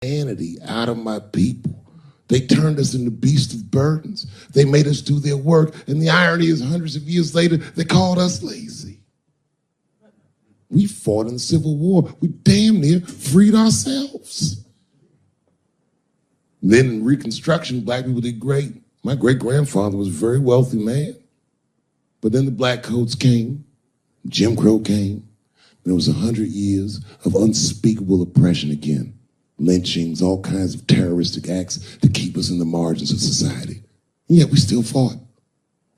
humanity out of my people. They turned us into beasts of burdens. They made us do their work, and the irony is hundreds of years later, they called us lazy. We fought in the Civil War. We damn near freed ourselves. Then in Reconstruction, black people did great. My great-grandfather was a very wealthy man. But then the black codes came, Jim Crow came, and it was 100 years of unspeakable oppression again. Lynchings, all kinds of terroristic acts to keep us in the margins of society. And yet we still fought.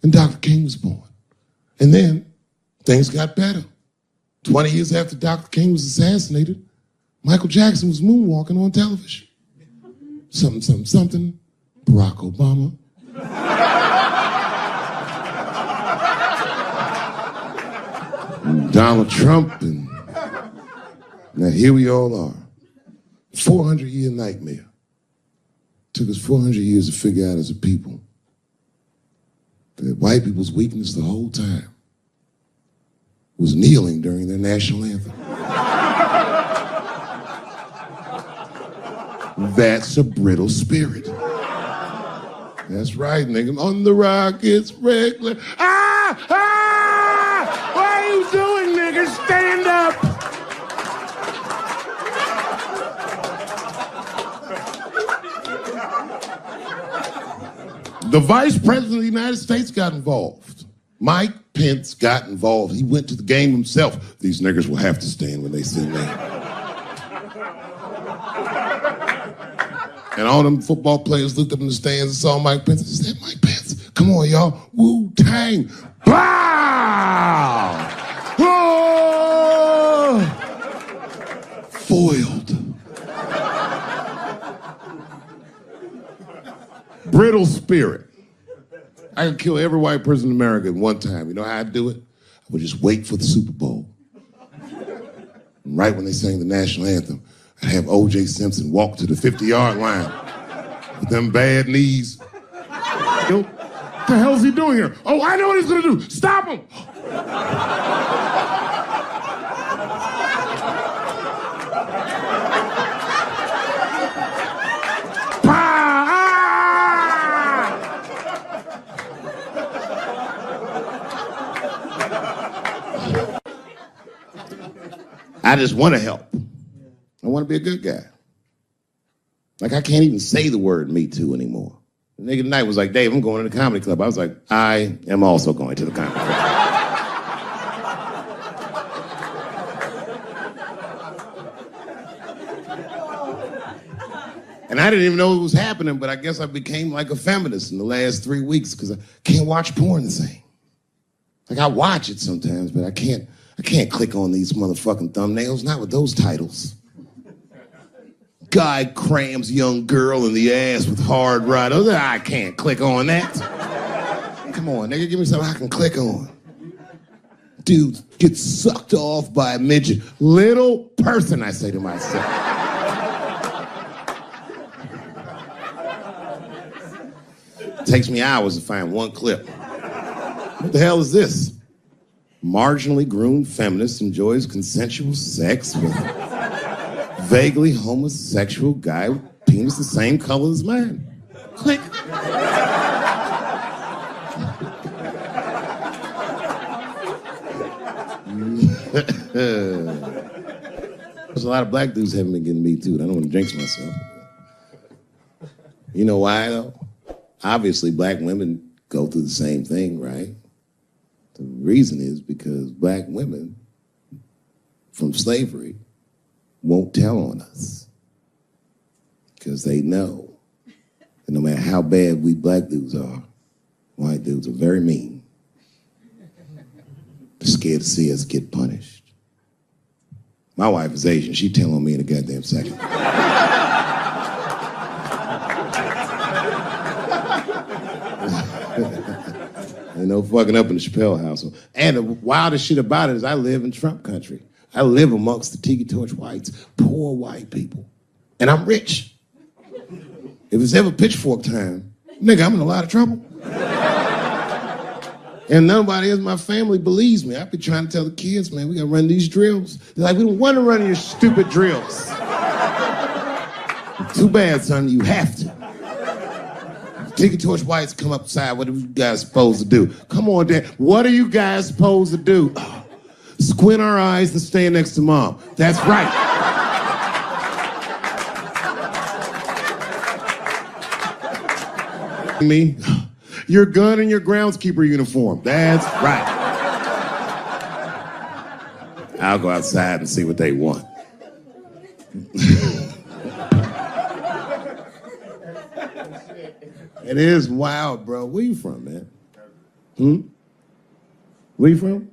And Dr. King was born. And then things got better. 20 years after Dr. King was assassinated, Michael Jackson was moonwalking on television. Something, something, something, Barack Obama. And Donald Trump, and now here we all are. 400-year nightmare. Took us 400 years to figure out as a people that white people's weakness the whole time was kneeling during their national anthem. That's a brittle spirit. That's right, nigga. On the rock, it's regular. Ah! Ah! What are you doing, nigga? Stand up! The Vice President of the United States got involved. Mike Pence got involved. He went to the game himself. These niggers will have to stand when they see me. And all them football players looked up in the stands and saw Mike Pence and said, Mike Pence, come on, y'all. Wu-Tang. Bow! Oh! Foiled. Brittle spirit. I could kill every white person in America at one time. You know how I'd do it? I would just wait for the Super Bowl. And right when they sang the national anthem, I'd have O.J. Simpson walk to the 50-yard line with them bad knees. Yo, what the hell's he doing here? Oh, I know what he's gonna do. Stop him! I just want to help. I want to be a good guy. Like, I can't even say the word Me Too anymore. The nigga tonight was like, Dave, I'm going to the comedy club. I was like, I am also going to the comedy club. And I didn't even know it was happening, but I guess I became like a feminist in the last 3 weeks because I can't watch porn the same. Like, I watch it sometimes, but I can't click on these motherfucking thumbnails, not with those titles. Guy crams young girl in the ass with hard right. I can't click on that. Come on, nigga, give me something I can click on. Dude gets sucked off by a midget. Little person, I say to myself. Takes me hours to find one clip. What the hell is this? Marginally groomed feminist enjoys consensual sex with vaguely homosexual guy with penis the same color as mine. Click. There's a lot of black dudes haven't been getting Me Too. I don't want to jinx myself. You know why, though? Obviously, black women go through the same thing, right? The reason is because black women from slavery won't tell on us because they know that no matter how bad we black dudes are, white dudes are very mean. They're scared to see us get punished. My wife is Asian. She'd tell on me in a goddamn second. Ain't no fucking up in the Chappelle household. And the wildest shit about it is I live in Trump country. I live amongst the tiki torch whites, poor white people. And I'm rich. If it's ever pitchfork time, nigga, I'm in a lot of trouble. And nobody in my family believes me. I be trying to tell the kids, man, we gotta run these drills. They're like, we don't want to run your stupid drills. Too bad, son, you have to. Tiki Torch Whites come upside, what are you guys supposed to do? Come on, Dad, what are you guys supposed to do? Squint our eyes and stand next to Mom. That's right. Me, your gun and your groundskeeper uniform. That's right. I'll go outside and see what they want. It is wild, bro. Where you from, man? Where you from?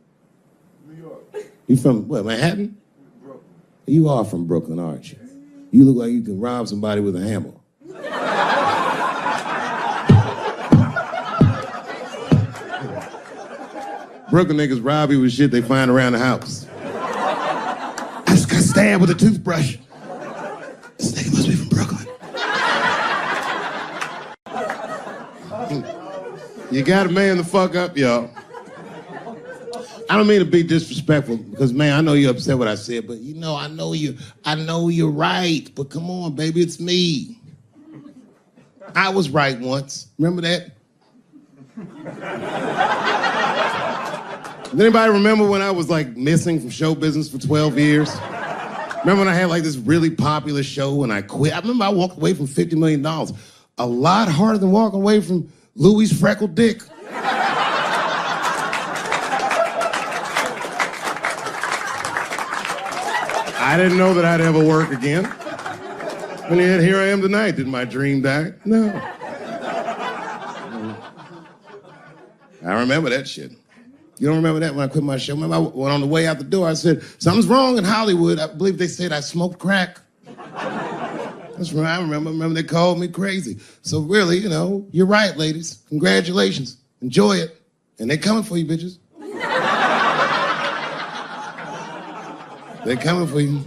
New York. You from, what, Manhattan? Brooklyn. You are from Brooklyn, aren't you? You look like you can rob somebody with a hammer. Brooklyn niggas rob you with shit they find around the house. I just got stabbed with a toothbrush. This nigga must be from Brooklyn. You gotta man the fuck up, y'all. I don't mean to be disrespectful, because, man, I know you're upset what I said, but, you know, I know you're right, but come on, baby, it's me. I was right once. Remember that? Does anybody remember when I was, like, missing from show business for 12 years? Remember when I had, like, this really popular show and I quit? I remember I walked away from $50 million. A lot harder than walking away from Louis' freckled dick. I didn't know that I'd ever work again. And yet here I am tonight. Did my dream die? No. I remember that shit. You don't remember that when I quit my show? Remember I went on the way out the door, I said, something's wrong in Hollywood. I believe they said I smoked crack. That's right, I remember. Remember they called me crazy. So really, you know, you're right, ladies. Congratulations. Enjoy it. And they're coming for you, bitches. They're coming for you.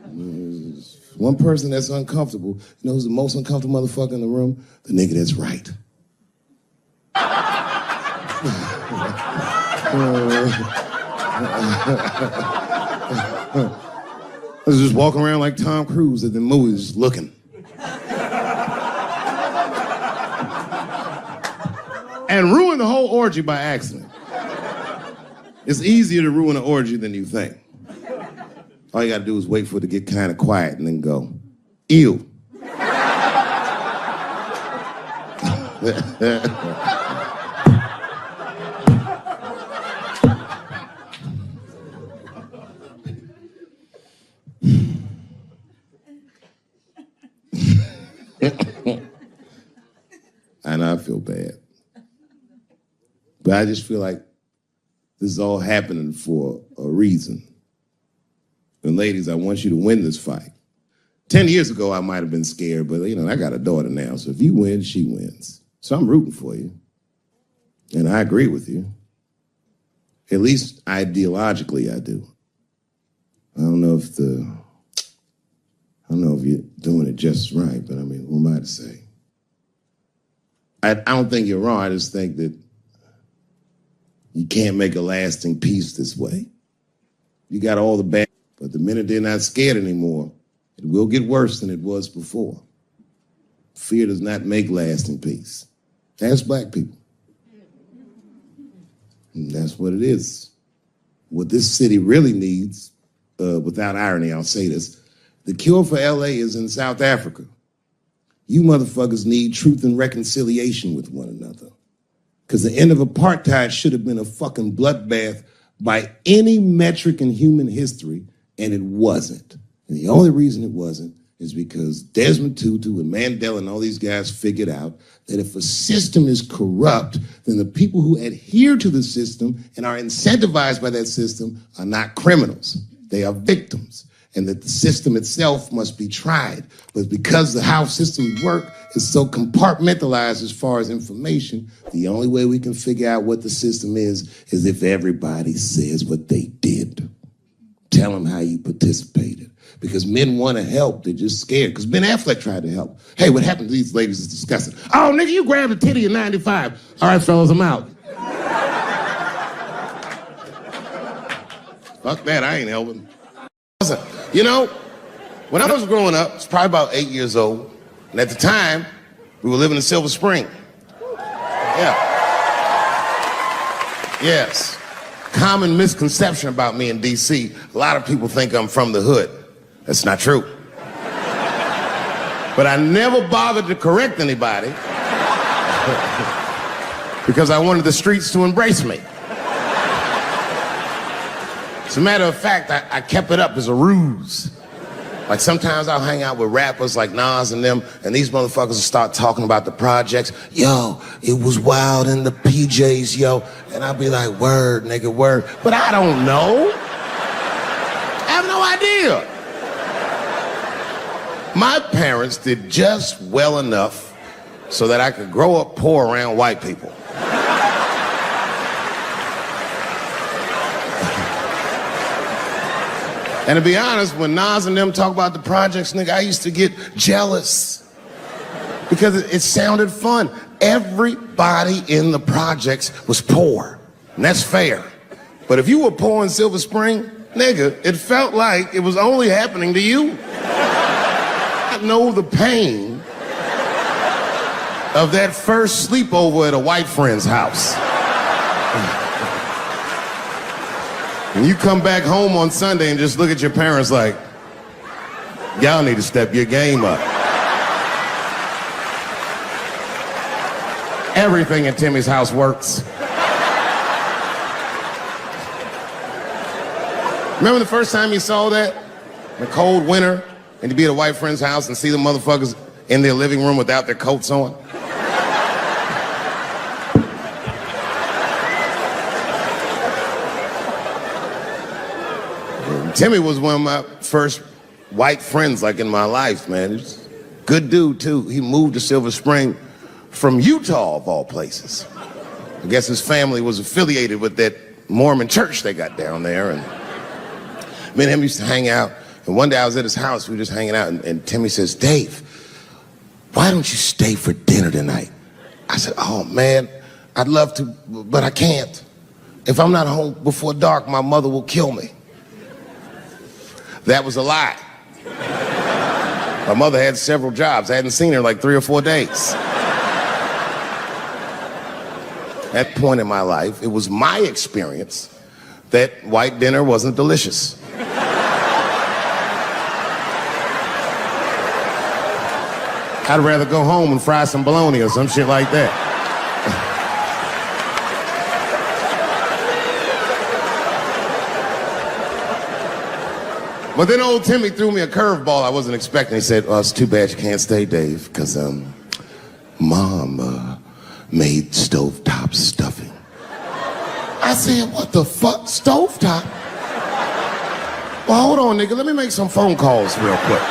There's one person that's uncomfortable. You know who's the most uncomfortable motherfucker in the room? The nigga that's right. I was just walking around like Tom Cruise at the movies, just looking. And ruin the whole orgy by accident. It's easier to ruin an orgy than you think. All you gotta do is wait for it to get kind of quiet and then go, ew. I know I feel bad. But I just feel like this is all happening for a reason. And ladies, I want you to win this fight. 10 years ago, I might have been scared, but, you know, I got a daughter now, so if you win, she wins. So I'm rooting for you. And I agree with you. At least ideologically, I do. I don't know if you're doing it just right, but I mean, who am I to say? I don't think you're wrong. I just think that you can't make a lasting peace this way. You got all the bad, but the minute they're not scared anymore, it will get worse than it was before. Fear does not make lasting peace. Ask black people. And that's what it is. What this city really needs, without irony, I'll say this, the cure for LA is in South Africa. You motherfuckers need truth and reconciliation with one another. Because the end of apartheid should have been a fucking bloodbath by any metric in human history, and it wasn't. And the only reason it wasn't is because Desmond Tutu and Mandela and all these guys figured out that if a system is corrupt, then the people who adhere to the system and are incentivized by that system are not criminals. They are victims. And that the system itself must be tried. But because the how systems work is so compartmentalized as far as information, the only way we can figure out what the system is if everybody says what they did. Tell them how you participated. Because men want to help, they're just scared. Because Ben Affleck tried to help. Hey, what happened to these ladies is disgusting. Oh, nigga, you grabbed a titty in 95. All right, fellas, I'm out. Fuck that, I ain't helping. You know, When I was growing up, I was probably about 8 years old, and at the time, we were living in Silver Spring. Yeah. Yes. Common misconception about me in D.C. A lot of people think I'm from the hood. That's not true. But I never bothered to correct anybody because I wanted the streets to embrace me. As a matter of fact, I kept it up as a ruse. Like sometimes I'll hang out with rappers like Nas and them, and these motherfuckers will start talking about the projects. Yo, it was wild in the PJs, yo. And I'll be like, word, nigga, word. But I don't know. I have no idea. My parents did just well enough so that I could grow up poor around white people. And to be honest, when Nas and them talk about the projects, nigga, I used to get jealous because it sounded fun. Everybody in the projects was poor, and that's fair. But if you were poor in Silver Spring, nigga, it felt like it was only happening to you. I know the pain of that first sleepover at a white friend's house. And you come back home on Sunday and just look at your parents like, y'all need to step your game up. Everything in Timmy's house works. Remember the first time you saw that? In the cold winter, and you'd be at a white friend's house and see the motherfuckers in their living room without their coats on? Timmy was one of my first white friends, like, in my life, man. He's a good dude, too. He moved to Silver Spring from Utah, of all places. I guess his family was affiliated with that Mormon church they got down there, and me and him used to hang out. And one day I was at his house, we were just hanging out, and Timmy says, Dave, why don't you stay for dinner tonight? I said, oh, man, I'd love to, but I can't. If I'm not home before dark, my mother will kill me. That was a lie. My mother had several jobs. I hadn't seen her in like 3 or 4 days. At that point in my life, it was my experience that white dinner wasn't delicious. I'd rather go home and fry some bologna or some shit like that. But then old Timmy threw me a curveball I wasn't expecting. He said, it's too bad you can't stay, Dave, because Mom made stovetop stuffing. I said, what the fuck, stovetop? Well, hold on, nigga, let me make some phone calls real quick.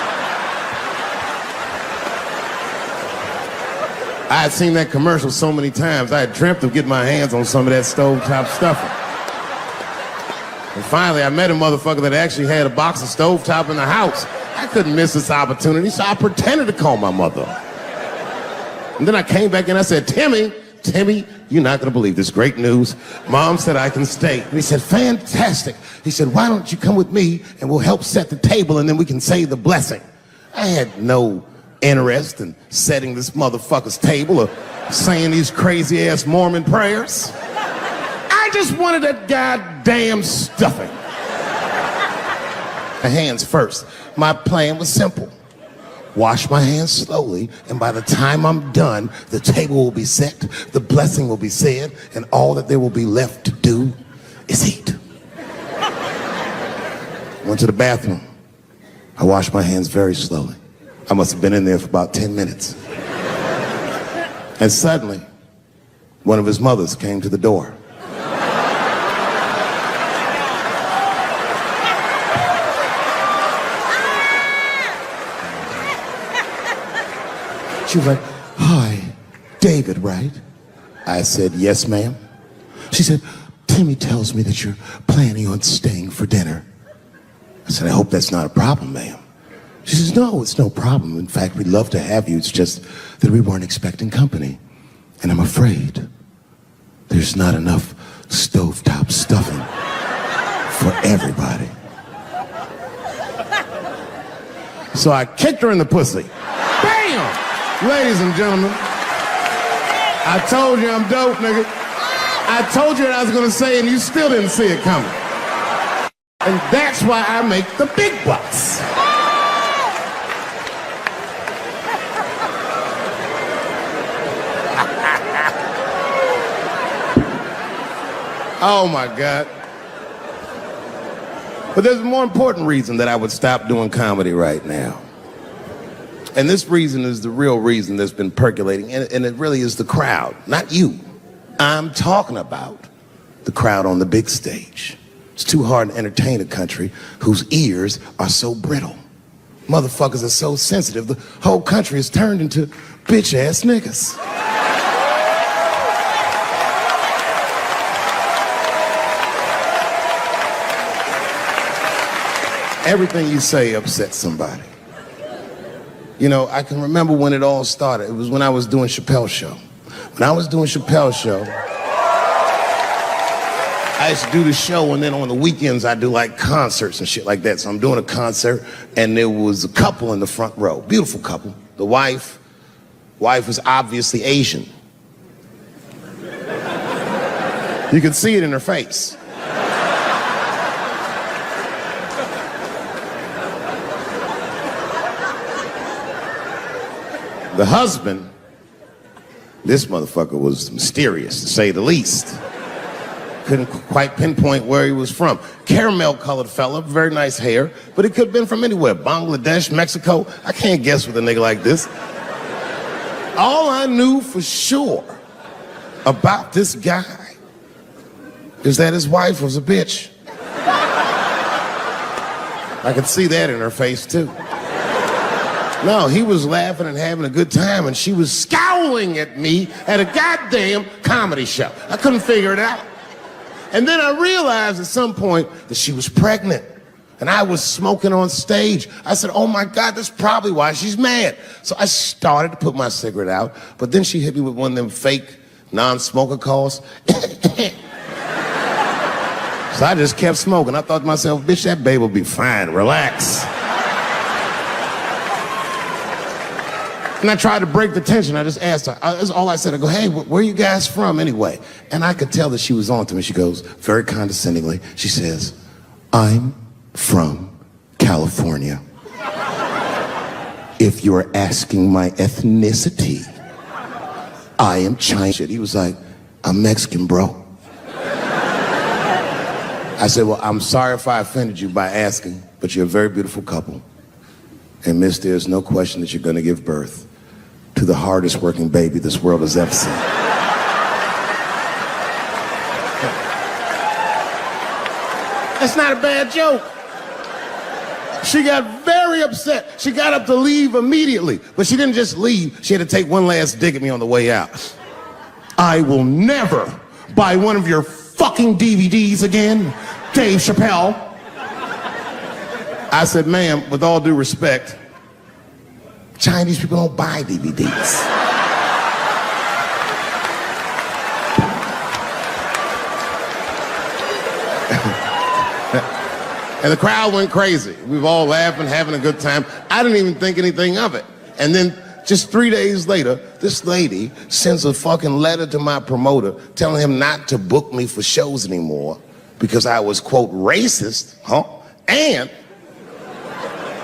I had seen that commercial so many times, I had dreamt of getting my hands on some of that stovetop stuffing. And finally, I met a motherfucker that actually had a box of stovetop in the house. I couldn't miss this opportunity, so I pretended to call my mother. And then I came back and I said, Timmy, you're not gonna believe this great news. Mom said I can stay. And he said, fantastic. He said, why don't you come with me and we'll help set the table and then we can say the blessing. I had no interest in setting this motherfucker's table or saying these crazy ass Mormon prayers. I just wanted that goddamn stuffing. My hands first. My plan was simple. Wash my hands slowly, and by the time I'm done, the table will be set, the blessing will be said, and all that there will be left to do is eat. Went to the bathroom. I washed my hands very slowly. I must have been in there for about 10 minutes. And suddenly, one of his mothers came to the door. She was like, hi, David, right? I said, yes, ma'am. She said, Timmy tells me that you're planning on staying for dinner. I said, I hope that's not a problem, ma'am. She says, no, it's no problem. In fact, we'd love to have you. It's just that we weren't expecting company. And I'm afraid there's not enough stovetop stuffing for everybody. So I kicked her in the pussy. Bam! Ladies and gentlemen, I told you I'm dope, nigga. I told you what I was gonna say and you still didn't see it coming. And that's why I make the big bucks. Oh my God. But there's a more important reason that I would stop doing comedy right now. And this reason is the real reason that's been percolating, and it really is the crowd, not you. I'm talking about the crowd on the big stage. It's too hard to entertain a country whose ears are so brittle. Motherfuckers are so sensitive, the whole country is turned into bitch-ass niggas. Everything you say upsets somebody. You know, I can remember when it all started. It was when I was doing Chappelle's show. When I was doing Chappelle's show, I used to do the show, and then on the weekends I do like concerts and shit like that. So I'm doing a concert, and there was a couple in the front row, beautiful couple. The wife was obviously Asian. You could see it in her face. The husband, this motherfucker was mysterious, to say the least. Couldn't quite pinpoint where he was from. Caramel-colored fella, very nice hair, but he could have been from anywhere. Bangladesh, Mexico. I can't guess with a nigga like this. All I knew for sure about this guy is that his wife was a bitch. I could see that in her face, too. No, he was laughing and having a good time, and she was scowling at me at a goddamn comedy show. I couldn't figure it out. And then I realized at some point that she was pregnant, and I was smoking on stage. I said, oh my God, that's probably why she's mad. So I started to put my cigarette out, but then she hit me with one of them fake non-smoker calls. So I just kept smoking. I thought to myself, bitch, that baby will be fine, relax. And I tried to break the tension. I just asked her. That's all I said. I go, hey, where are you guys from anyway? And I could tell that she was on to me. She goes, very condescendingly, she says, I'm from California. If you're asking my ethnicity, I am Chinese. He was like, I'm Mexican, bro. I said, well, I'm sorry if I offended you by asking, but you're a very beautiful couple. And miss, there's no question that you're going to give birth to the hardest working baby this world has ever seen. That's not a bad joke. She got very upset. She got up to leave immediately, but she didn't just leave. She had to take one last dig at me on the way out. I will never buy one of your fucking DVDs again, Dave Chappelle. I said, ma'am, with all due respect, Chinese people don't buy DVDs. And the crowd went crazy. We were all laughing, having a good time. I didn't even think anything of it. And then just 3 days later, this lady sends a fucking letter to my promoter telling him not to book me for shows anymore because I was, quote, racist, and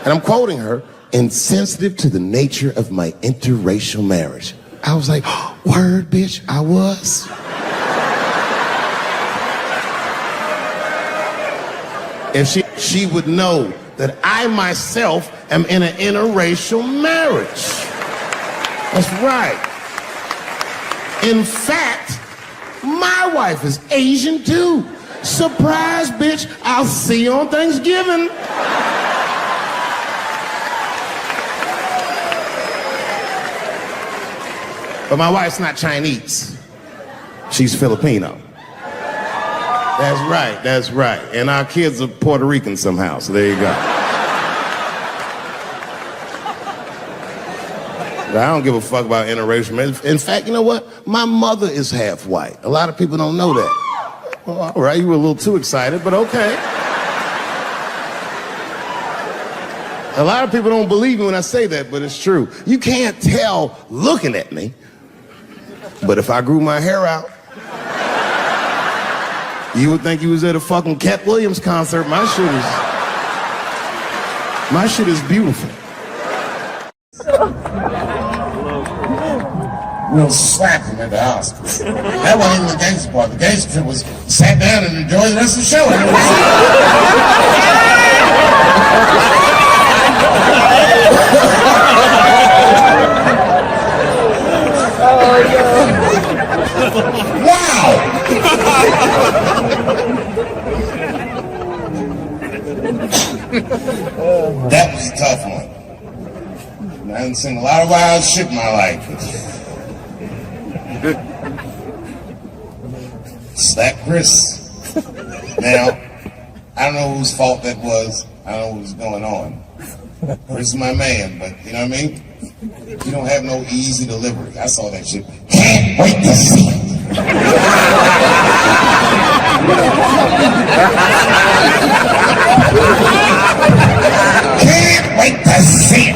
I'm quoting her, insensitive to the nature of my interracial marriage. I was like, oh, word, bitch, I was. If she would know that I myself am in an interracial marriage. That's right. In fact, my wife is Asian too. Surprise, bitch, I'll see you on Thanksgiving. But my wife's not Chinese. She's Filipino. That's right. And our kids are Puerto Rican somehow, so there you go. But I don't give a fuck about interracial marriage. In fact, you know what? My mother is half white. A lot of people don't know that. Well, all right, you were a little too excited, but okay. A lot of people don't believe me when I say that, but it's true. You can't tell looking at me, but if I grew my hair out, you would think you was at a fucking Cat Williams concert. My shit is beautiful. We'll slap him at the house. That wasn't even the gangster part. The gangster was sat down and enjoyed the rest of the show. Wow! That was a tough one. I haven't seen a lot of wild shit in my life. Slap Chris. Now, I don't know whose fault that was. I don't know what was going on. Chris is my man, but you know what I mean? You don't have no easy delivery. I saw that shit. Can't wait to see it. Can't wait to see it.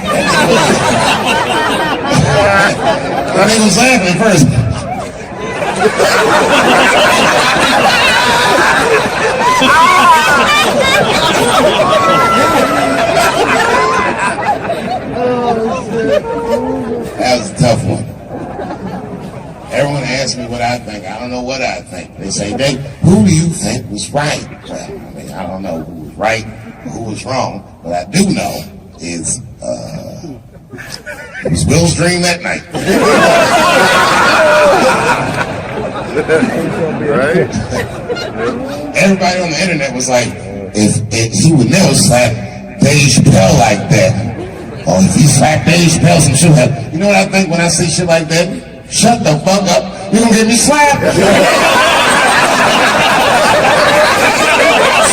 They was laughing first. That was a tough one. Everyone asks me what I think. I don't know what I think. They say, Dave, who do you think was right? Well, I mean, I don't know who was right or who was wrong. What I do know is it was Will's dream that night. Right? Everybody on the internet was like, if he would never slap Dave Chappelle like that, or if he slapped Dave Chappelle, some shit like that. You know what I think when I see shit like that? Shut the fuck up. You're gonna get me slapped.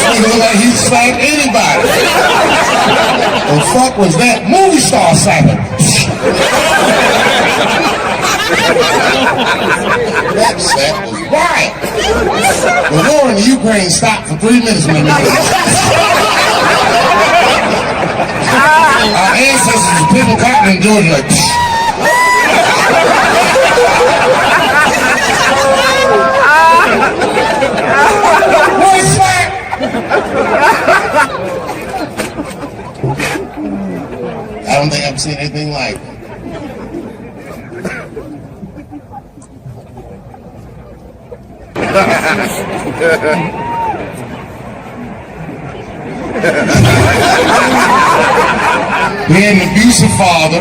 He look like he slapped anybody. The fuck was that? Movie star slapping. That slap was wild. The war in the Ukraine stopped for 3 minutes when our ancestors were picking cotton in Georgia like boy slap! I don't think I've seen anything like it. He had an abusive father.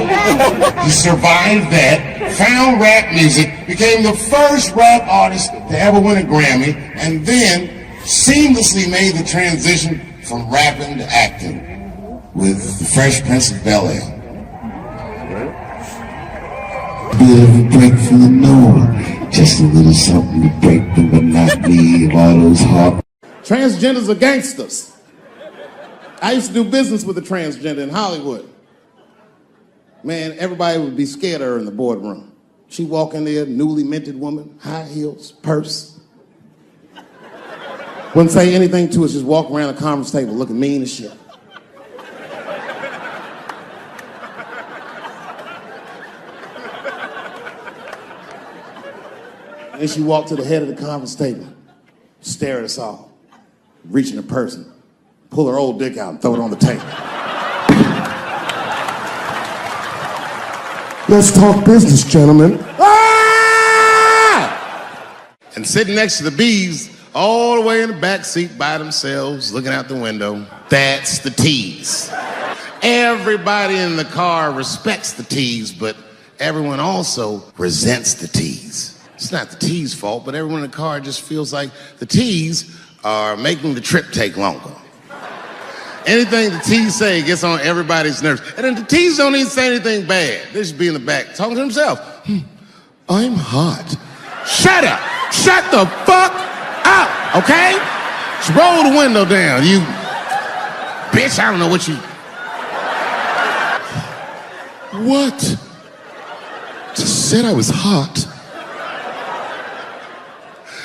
He survived that, found rap music, became the first rap artist to ever win a Grammy, and then seamlessly made the transition from rapping to acting with The Fresh Prince of Bel-Air. Bit of a break from the norm, just a little something to break the monotony of all those hard. Transgenders are gangsters. I used to do business with a transgender in Hollywood. Man, everybody would be scared of her in the boardroom. She'd walk in there, newly minted woman, high heels, purse. Wouldn't say anything to us, just walk around the conference table looking mean as shit. And then she walked to the head of the conference table, stare at us all, reach in her purse and pull her old dick out and throw it on the table. Let's talk business, gentlemen. Ah! And sitting next to the bees, all the way in the back seat by themselves, looking out the window, that's the T's. Everybody in the car respects the T's, but everyone also resents the T's. It's not the T's fault, but everyone in the car just feels like the T's are making the trip take longer. Anything the T's say gets on everybody's nerves. And then the T's don't even say anything bad. They just be in the back talking to themselves. I'm hot. Shut up. Shut the fuck up, okay? Just roll the window down, you bitch. I don't know what you... What? Just said I was hot.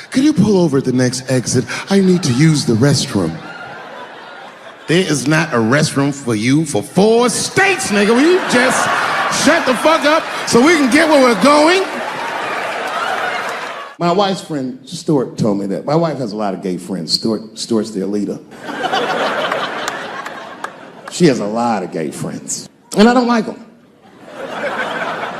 Can you pull over at the next exit? I need to use the restroom. There is not a restroom for you for 4 states, nigga. Will you just shut the fuck up so we can get where we're going? My wife's friend, Stuart, told me that. My wife has a lot of gay friends. Stuart's their leader. She has a lot of gay friends. And I don't like them.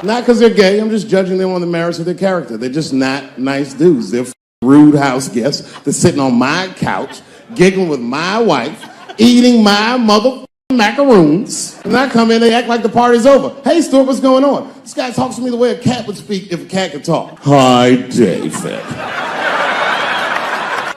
Not because they're gay, I'm just judging them on the merits of their character. They're just not nice dudes. They're rude house guests. They're sitting on my couch, giggling with my wife, eating my mother macaroons. And I come in, they act like the party's over. Hey, Stuart, what's going on? This guy talks to me the way a cat would speak if a cat could talk. Hi, David.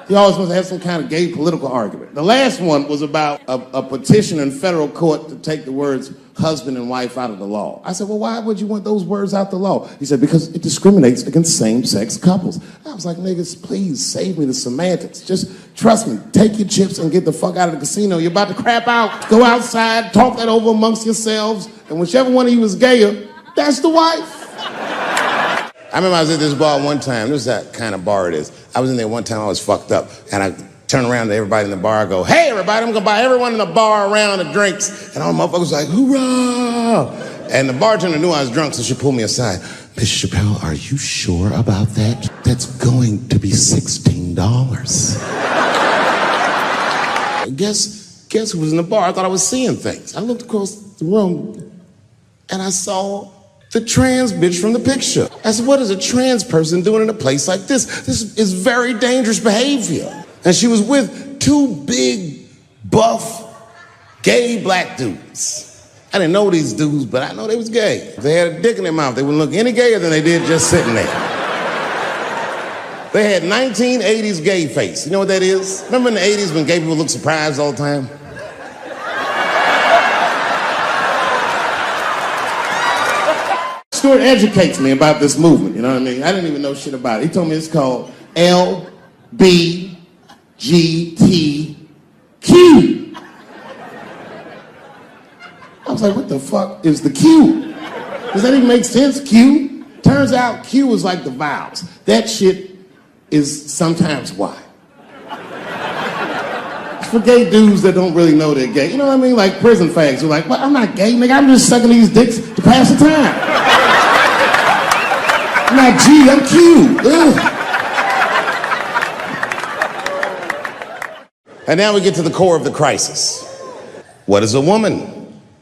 He always wants to have some kind of gay political argument. The last one was about a petition in federal court to take the words husband and wife out of the law. I said, well, why would you want those words out the law? He said, because it discriminates against same-sex couples. I was like, niggas, please save me the semantics. Just trust me, take your chips and get the fuck out of the casino. You're about to crap out. Go outside, talk that over amongst yourselves, and whichever one of you is gayer, that's the wife. I remember I was at this bar one time. This is that kind of bar it is. I was in there one time, I was fucked up. And I turned around to everybody in the bar, I go, hey everybody, I'm gonna buy everyone in the bar around the drinks. And all the motherfuckers was like, hoorah! And the bartender knew I was drunk, so she pulled me aside. Mr. Chappelle, are you sure about that? That's going to be $16. Guess who was in the bar? I thought I was seeing things. I looked across the room and I saw the trans bitch from the picture. I said, what is a trans person doing in a place like this? This is very dangerous behavior. And she was with 2 big, buff, gay black dudes. I didn't know these dudes, but I know they was gay. If they had a dick in their mouth, they wouldn't look any gayer than they did just sitting there. They had 1980s gay face. You know what that is? Remember in the 80s when gay people looked surprised all the time? Stuart educates me about this movement, you know what I mean? I didn't even know shit about it. He told me it's called LBGTQ. I was like, what the fuck is the Q? Does that even make sense, Q? Turns out Q is like the vowels. That shit is sometimes Y. It's for gay dudes that don't really know they're gay. You know what I mean? Like prison fags who are like, well, I'm not gay, nigga. I'm just sucking these dicks to pass the time. I'm not G, I'm Q. Ugh. And now we get to the core of the crisis. What is a woman?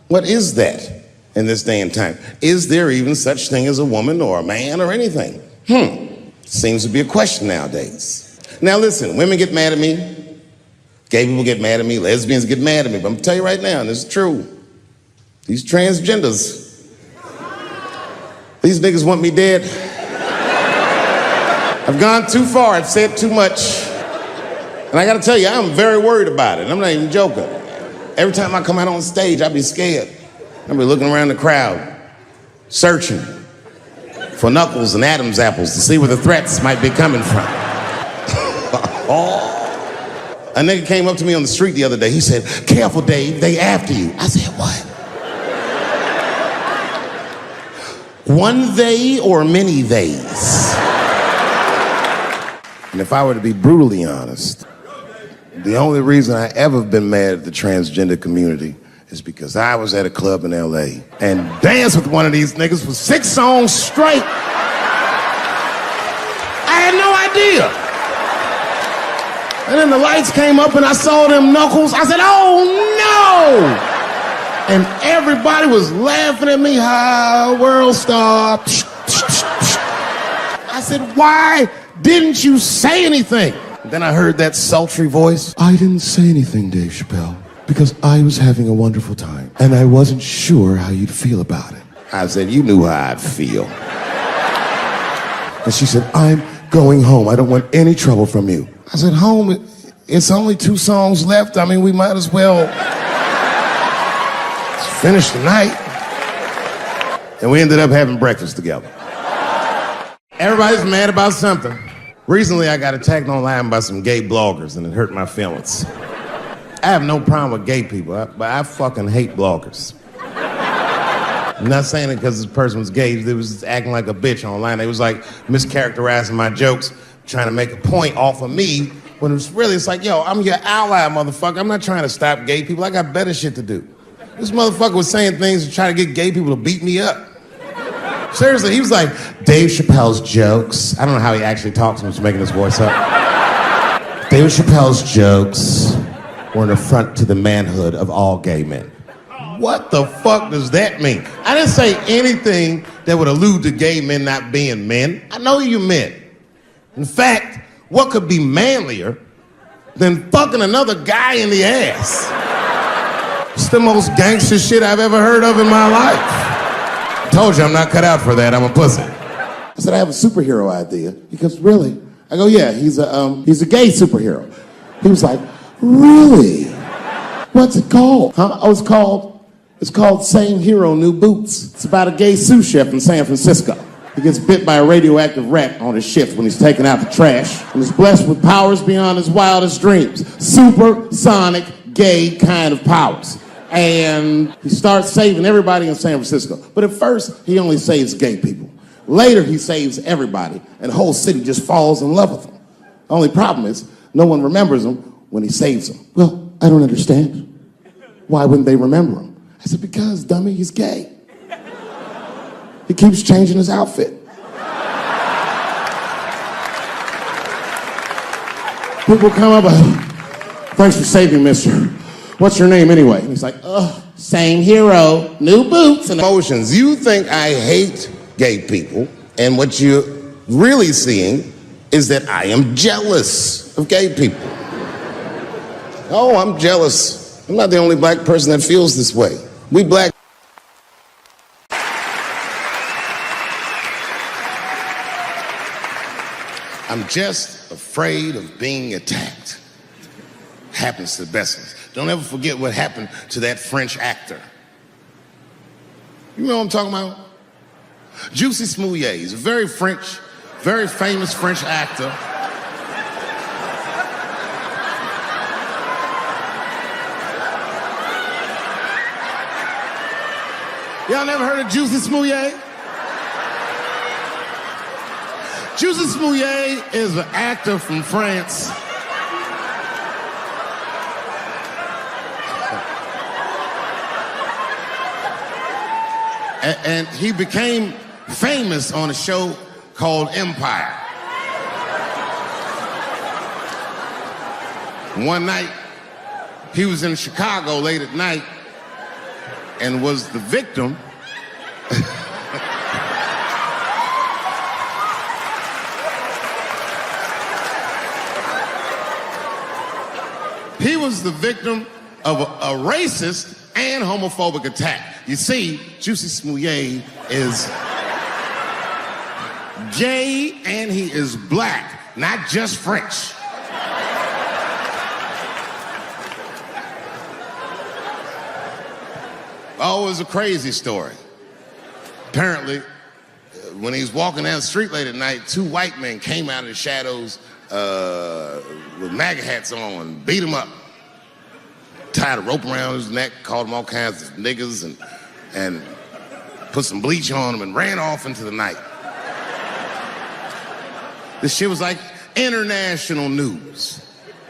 What is that in this day and time? Is there even such thing as a woman or a man or anything? Seems to be a question nowadays. Now listen, women get mad at me. Gay people get mad at me. Lesbians get mad at me. But I'm gonna tell you right now, and this is true. These transgenders, these niggas want me dead. I've gone too far. I've said too much. And I gotta tell you, I'm very worried about it. I'm not even joking. Every time I come out on stage, I be scared. I be looking around the crowd, searching for knuckles and Adam's apples to see where the threats might be coming from. A nigga came up to me on the street the other day. He said, careful, Dave, they after you. I said, what? One they or many theys? And if I were to be brutally honest, the only reason I ever been mad at the transgender community is because I was at a club in LA and danced with one of these niggas for 6 songs straight. I had no idea. And then the lights came up and I saw them knuckles. I said, oh no! And everybody was laughing at me, hi, world star. I said, why didn't you say anything? Then I heard that sultry voice. I didn't say anything, Dave Chappelle, because I was having a wonderful time, and I wasn't sure how you'd feel about it. I said, you knew how I'd feel. And she said, I'm going home. I don't want any trouble from you. I said, home? It's only 2 songs left. I mean, we might as well finish the night. And we ended up having breakfast together. Everybody's mad about something. Recently, I got attacked online by some gay bloggers, and it hurt my feelings. I have no problem with gay people, but I fucking hate bloggers. I'm not saying it because this person was gay. They was just acting like a bitch online. They was like mischaracterizing my jokes, trying to make a point off of me When it's like, yo, I'm your ally, motherfucker. I'm not trying to stop gay people. I got better shit to do. This motherfucker was saying things to try to get gay people to beat me up. Seriously, he was like, Dave Chappelle's jokes. I don't know how he actually talks, I'm just making his voice up. Dave Chappelle's jokes were an affront to the manhood of all gay men. What the fuck does that mean? I didn't say anything that would allude to gay men not being men. I know you men. In fact, what could be manlier than fucking another guy in the ass? It's the most gangster shit I've ever heard of in my life. I told you I'm not cut out for that, I'm a pussy. I said, I have a superhero idea. Because really? I go, yeah, he's a gay superhero. He was like, really? What's it called? Huh? Oh, it's called Same Hero, New Boots. It's about a gay sous chef in San Francisco. He gets bit by a radioactive rat on his shift when he's taking out the trash and is blessed with powers beyond his wildest dreams. Supersonic, gay kind of powers. And he starts saving everybody in San Francisco. But at first, he only saves gay people. Later, he saves everybody, and the whole city just falls in love with him. The only problem is, no one remembers him when he saves them. Well, I don't understand. Why wouldn't they remember him? I said, because, dummy, he's gay. He keeps changing his outfit. People come up, thanks for saving, mister. What's your name anyway? And he's like, same hero, new boots and emotions. You think I hate gay people, and what you're really seeing is that I am jealous of gay people. Oh, I'm jealous. I'm not the only black person that feels this way. We black. I'm just afraid of being attacked. Happens to the best of us. Don't ever forget what happened to that French actor. You know what I'm talking about? Juicy Smouillet. He's a very famous French actor. Y'all never heard of Juicy Smouillet? Juicy Smouillet is an actor from France. And he became famous on a show called Empire. One night, he was in Chicago late at night and was the victim he was the victim of a racist and homophobic attack. You see, Juicy Smouillet is gay and he is black, not just French. Oh, it was a crazy story. Apparently, when he was walking down the street late at night, two white men came out of the shadows with MAGA hats on and beat him up. Tied a rope around his neck, called him all kinds of niggas, and put some bleach on him and ran off into the night. This shit was like international news.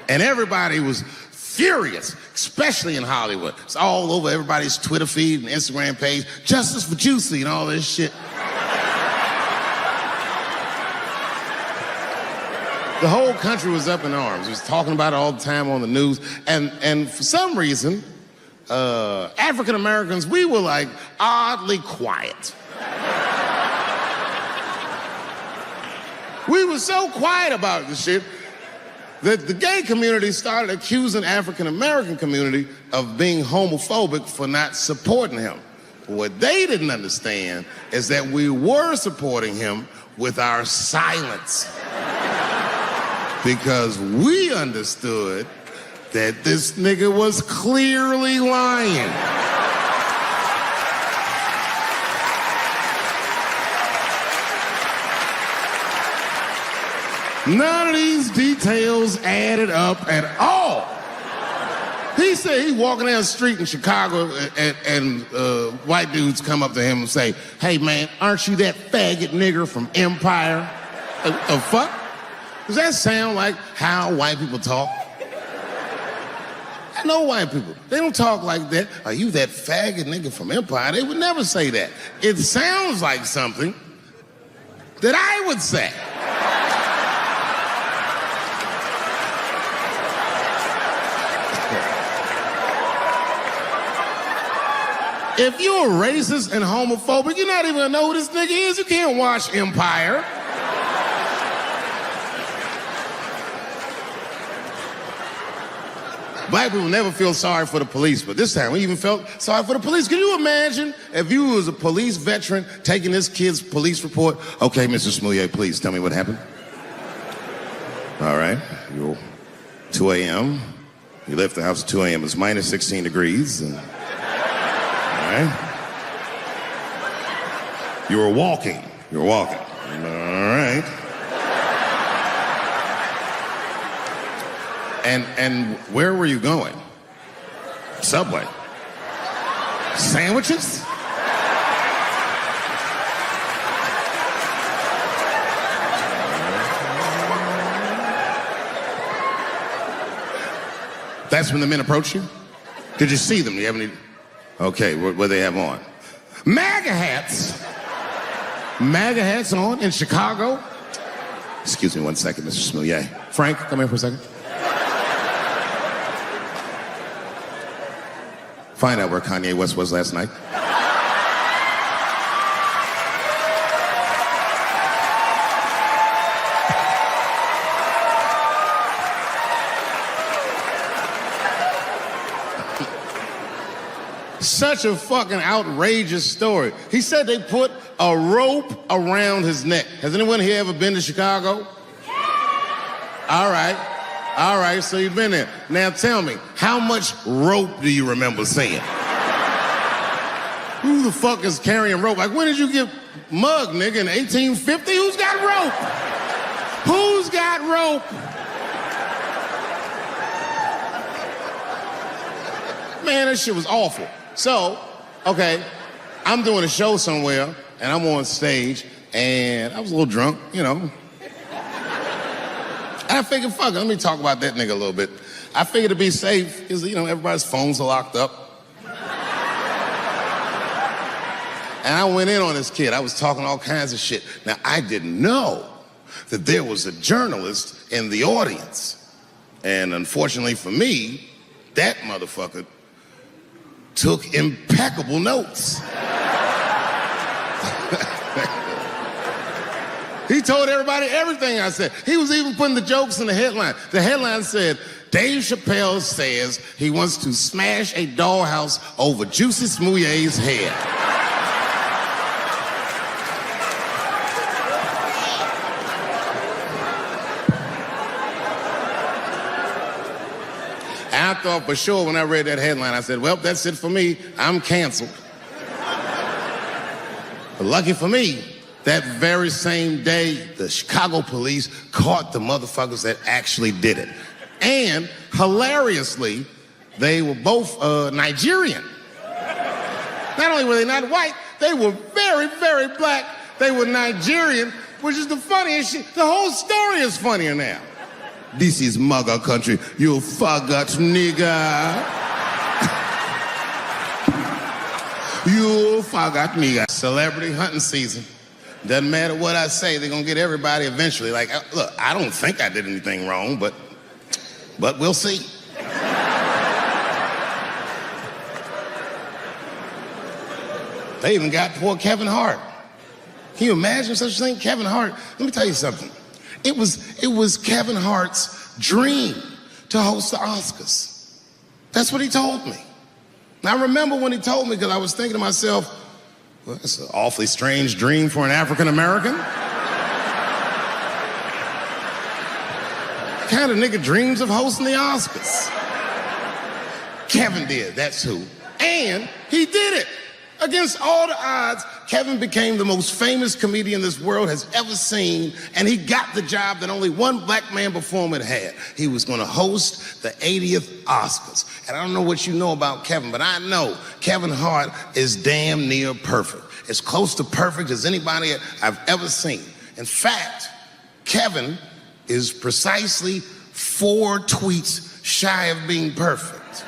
And everybody was furious, especially in Hollywood. It's all over everybody's Twitter feed and Instagram page. Justice for Juicy and all this shit. The whole country was up in arms. It was talking about it all the time on the news. And for some reason, African Americans, we were like oddly quiet. We were so quiet about this shit that the gay community started accusing African American community of being homophobic for not supporting him. What they didn't understand is that we were supporting him with our silence. Because we understood that this nigga was clearly lying. None of these details added up at all. He said he walking down the street in Chicago and white dudes come up to him and say, hey man, aren't you that faggot nigger from Empire? The fuck? Does that sound like how white people talk? I know white people. They don't talk like that. Are you that faggot nigga from Empire? They would never say that. It sounds like something that I would say. If you're racist and homophobic, you're not even gonna know who this nigga is. You can't watch Empire. Black people never feel sorry for the police, but this time we even felt sorry for the police. Can you imagine if you was a police veteran taking this kid's police report? Okay, Mr. Smoulier, please tell me what happened. All right, you're 2 a.m. You left the house at 2 a.m. It's minus 16 degrees. All right. You were walking. You were walking. All right. And where were you going? Subway. Sandwiches? That's when the men approached you? Did you see them? Do you have any? Okay, what they have on? MAGA hats. MAGA hats on in Chicago. Excuse me one second, Mr. Smoulier. Frank, come here for a second. Find out where Kanye West was last night. Such a fucking outrageous story. He said they put a rope around his neck. Has anyone here ever been to Chicago? All right, so you've been there. Now tell me, how much rope do you remember seeing? Who the fuck is carrying rope? Like, when did you get mugged, nigga, in 1850? Who's got rope? Who's got rope? Man, that shit was awful. So, okay, I'm doing a show somewhere, and I'm on stage, and I was a little drunk, you know. And I figured, fuck it, let me talk about that nigga a little bit. I figured to be safe, because, you know, everybody's phones are locked up. And I went in on this kid. I was talking all kinds of shit. Now, I didn't know that there was a journalist in the audience. And unfortunately for me, that motherfucker took impeccable notes. He told everybody everything I said. He was even putting the jokes in the headline. The headline said, Dave Chappelle says he wants to smash a dollhouse over Juicy Smollier's head. I thought for sure when I read that headline, I said, well, that's it for me. I'm canceled. But lucky for me, that very same day, the Chicago police caught the motherfuckers that actually did it. And hilariously, they were both Nigerian. Not only were they not white, they were very, very black. They were Nigerian, which is the funniest shit. The whole story is funnier now. This is MAGA country, you faggot nigga. You faggot nigga. Celebrity hunting season. Doesn't matter what I say, they're gonna get everybody eventually. Like, look, I don't think I did anything wrong, but we'll see. They even got poor Kevin Hart. Can you imagine such a thing? Kevin Hart, let me tell you something. It was Kevin Hart's dream to host the Oscars. That's what he told me. Now, I remember when he told me, because I was thinking to myself, well, that's an awfully strange dream for an African American. What kind of nigga dreams of hosting the Oscars? Kevin did, that's who. And he did it. Against all the odds, Kevin became the most famous comedian this world has ever seen, and he got the job that only one black man before him had. He was gonna host the 80th Oscars. And I don't know what you know about Kevin, but I know Kevin Hart is damn near perfect. As close to perfect as anybody I've ever seen. In fact, Kevin is precisely 4 tweets shy of being perfect.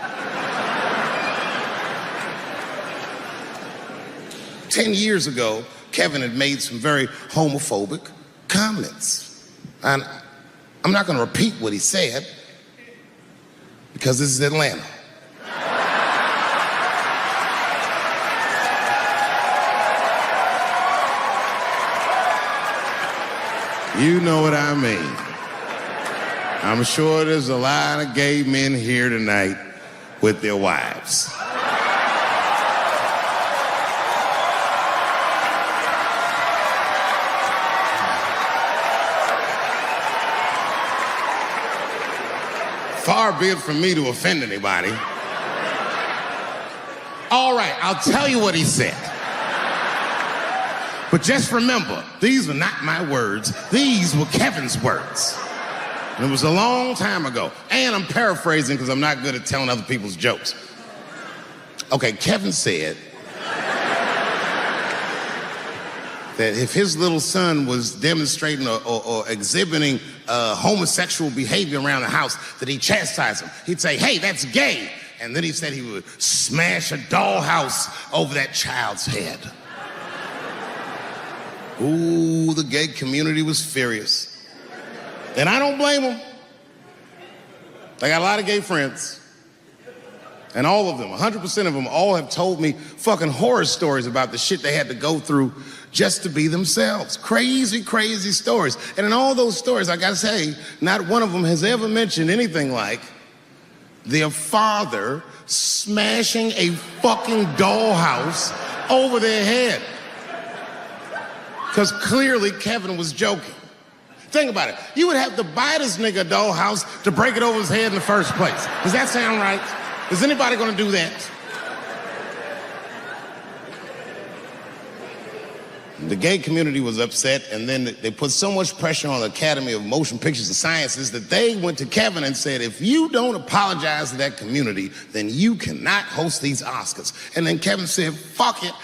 10 years ago, Kevin had made some very homophobic comments. And I'm not gonna repeat what he said, because this is Atlanta. You know what I mean. I'm sure there's a lot of gay men here tonight with their wives. Far be it from me to offend anybody. All right, I'll tell you what he said. But just remember, these were not my words. These were Kevin's words. And it was a long time ago. And I'm paraphrasing because I'm not good at telling other people's jokes. Okay, Kevin said that if his little son was demonstrating or exhibiting homosexual behavior around the house, that he'd chastise him. He'd say, hey, that's gay. And then he said he would smash a dollhouse over that child's head. Ooh, the gay community was furious. And I don't blame them. I got a lot of gay friends. And all of them, 100% of them, all have told me fucking horror stories about the shit they had to go through just to be themselves. Crazy, crazy stories. And in all those stories, I gotta say, not one of them has ever mentioned anything like their father smashing a fucking dollhouse over their head. Because clearly Kevin was joking. Think about it. You would have to buy this nigga a dollhouse to break it over his head in the first place. Does that sound right? Is anybody gonna do that? The gay community was upset, and then they put so much pressure on the Academy of Motion Pictures and Sciences that they went to Kevin and said, if you don't apologize to that community, then you cannot host these Oscars. And then Kevin said, fuck it,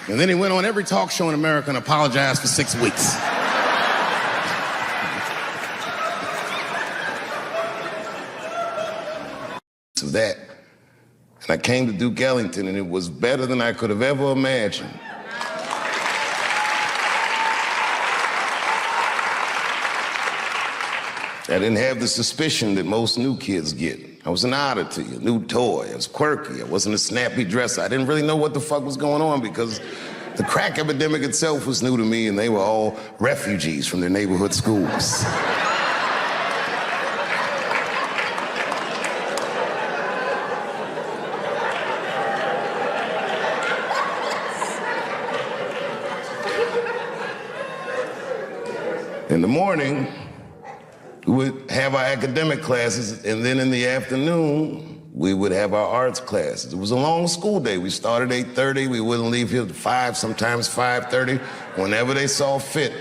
And then he went on every talk show in America and apologized for 6 weeks. So that, and I came to Duke Ellington, and it was better than I could have ever imagined. I didn't have the suspicion that most new kids get. I was an oddity, a new toy. I was quirky. I wasn't a snappy dresser. I didn't really know what the fuck was going on because the crack epidemic itself was new to me, and they were all refugees from their neighborhood schools. In the morning, we would have our academic classes, and then in the afternoon, we would have our arts classes. It was a long school day. We started at 8:30. We wouldn't leave here at 5, sometimes 5:30, whenever they saw fit.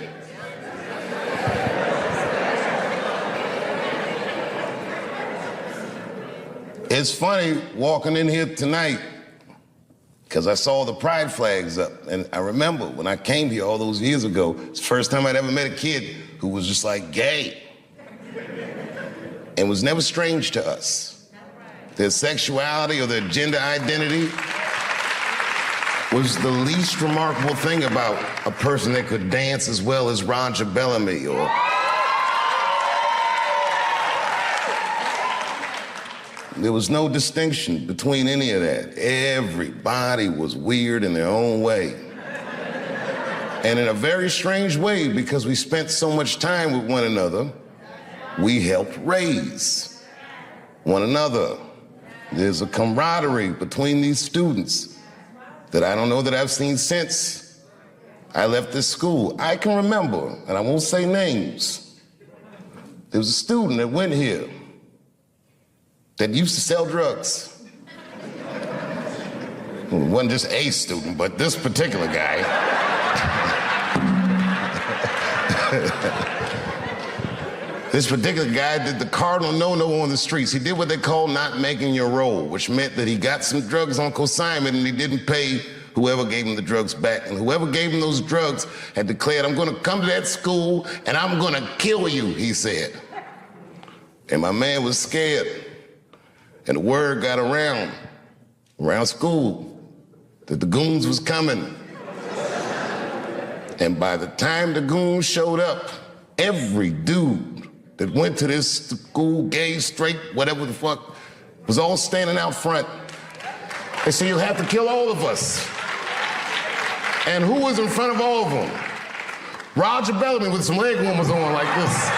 It's funny walking in here tonight, because I saw the pride flags up. And I remember when I came here all those years ago, it's the first time I'd ever met a kid who was just like gay. And was never strange to us. Their sexuality or their gender identity was the least remarkable thing about a person that could dance as well as Roger Bellamy or there was no distinction between any of that. Everybody was weird in their own way. And in a very strange way, because we spent so much time with one another, we helped raise one another. There's a camaraderie between these students that I don't know that I've seen since I left this school. I can remember, and I won't say names, there was a student that went here that used to sell drugs. Well, it wasn't just a student, but this particular guy. This particular guy did the cardinal no-no on the streets. He did what they call not making your roll, which meant that he got some drugs on consignment and he didn't pay whoever gave him the drugs back. And whoever gave him those drugs had declared, I'm gonna come to that school and I'm gonna kill you, he said. And my man was scared. And the word got around school that the goons was coming. And by the time the goons showed up, every dude that went to this school, gay, straight, whatever the fuck, was all standing out front. They said, you'll have to kill all of us. And who was in front of all of them? Roger Bellamy with some leg warmers on like this.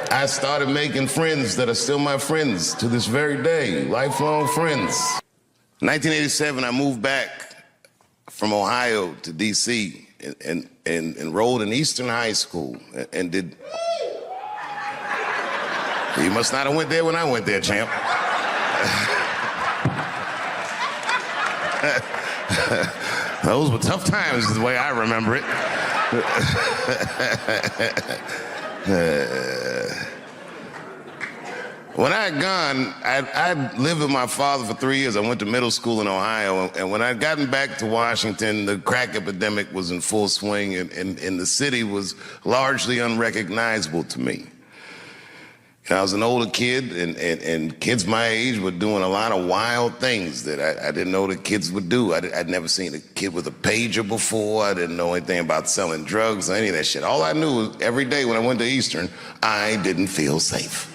I started making friends that are still my friends to this very day, lifelong friends. In 1987, I moved back from Ohio to D.C. and enrolled in Eastern High School and did... You must not have went there when I went there, champ. Those were tough times, is the way I remember it. When I had gone, I lived with my father for 3 years. I went to middle school in Ohio, and when I'd gotten back to Washington, the crack epidemic was in full swing, and the city was largely unrecognizable to me. I was an older kid, and kids my age were doing a lot of wild things that I didn't know that kids would do. I'd never seen a kid with a pager before. I didn't know anything about selling drugs or any of that shit. All I knew was every day when I went to Eastern, I didn't feel safe.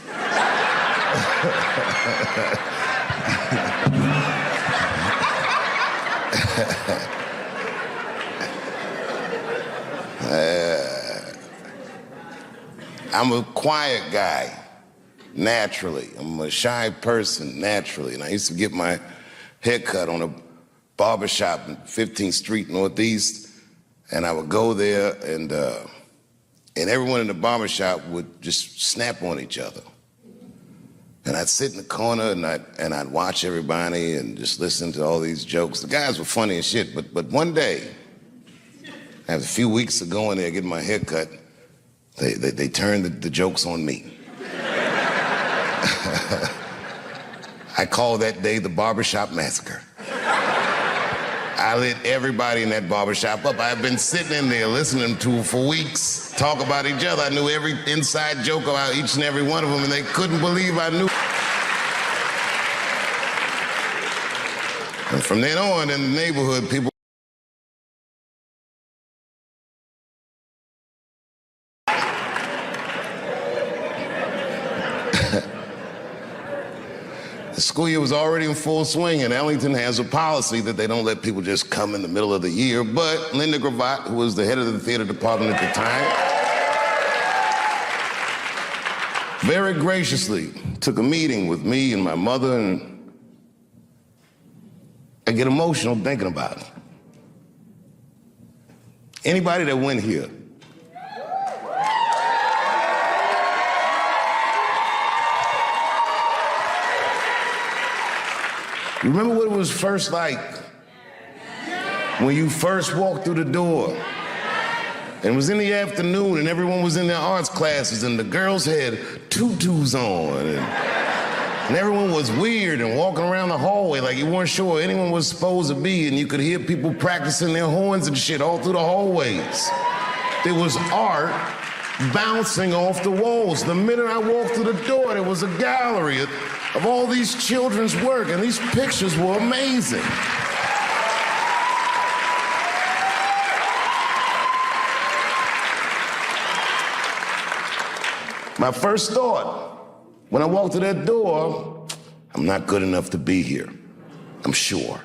I'm a quiet guy. Naturally. I'm a shy person, naturally. And I used to get my hair cut on a barbershop in 15th Street Northeast. And I would go there, and everyone in the barbershop would just snap on each other. And I'd sit in the corner, and I'd watch everybody and just listen to all these jokes. The guys were funny as shit, but one day, after a few weeks of going there, getting my hair cut, they turned the jokes on me. I call that day the barbershop massacre. I lit everybody in that barbershop up. I've been sitting in there listening to for weeks talk about each other. I knew every inside joke about each and every one of them, and they couldn't believe I knew. And from then on in the neighborhood, people The school year was already in full swing, and Ellington has a policy that they don't let people just come in the middle of the year. But Linda Gravatt, who was the head of the theater department at the time, very graciously took a meeting with me and my mother, and I get emotional thinking about it. Anybody that went here, you remember what it was first like? When you first walked through the door. And it was in the afternoon, and everyone was in their arts classes, and the girls had tutus on. And everyone was weird and walking around the hallway like you weren't sure where anyone was supposed to be, and you could hear people practicing their horns and shit all through the hallways. There was art bouncing off the walls. The minute I walked through the door, there was a gallery of all these children's work, and these pictures were amazing. My first thought, when I walked through that door, I'm not good enough to be here, I'm sure.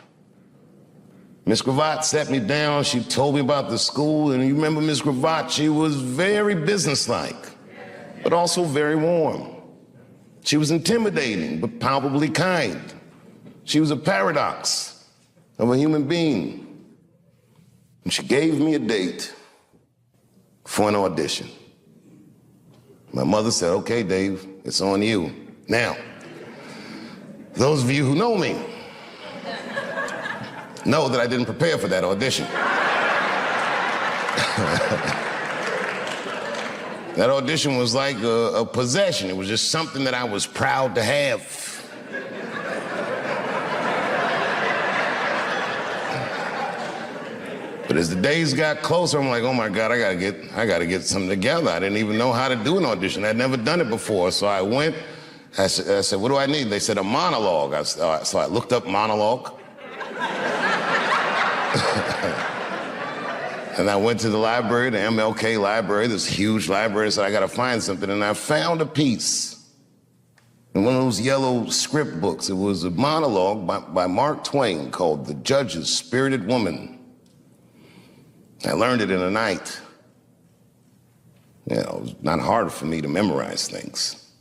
Miss Gravatt sat me down, she told me about the school, and you remember Miss Gravatt, she was very businesslike, but also very warm. She was intimidating, but palpably kind. She was a paradox of a human being. And she gave me a date for an audition. My mother said, okay, Dave, it's on you. Now, those of you who know me know that I didn't prepare for that audition. That audition was like a possession. It was just something that I was proud to have. But as the days got closer, I'm like, oh my God, I gotta get something together. I didn't even know how to do an audition. I'd never done it before. So I went, I said, what do I need? They said a monologue. So I looked up monologue. And I went to the library, the MLK library, this huge library, so I gotta find something. And I found a piece in one of those yellow script books. It was a monologue by Mark Twain called The Judge's Spirited Woman. I learned it in a night. You know, it was not hard for me to memorize things.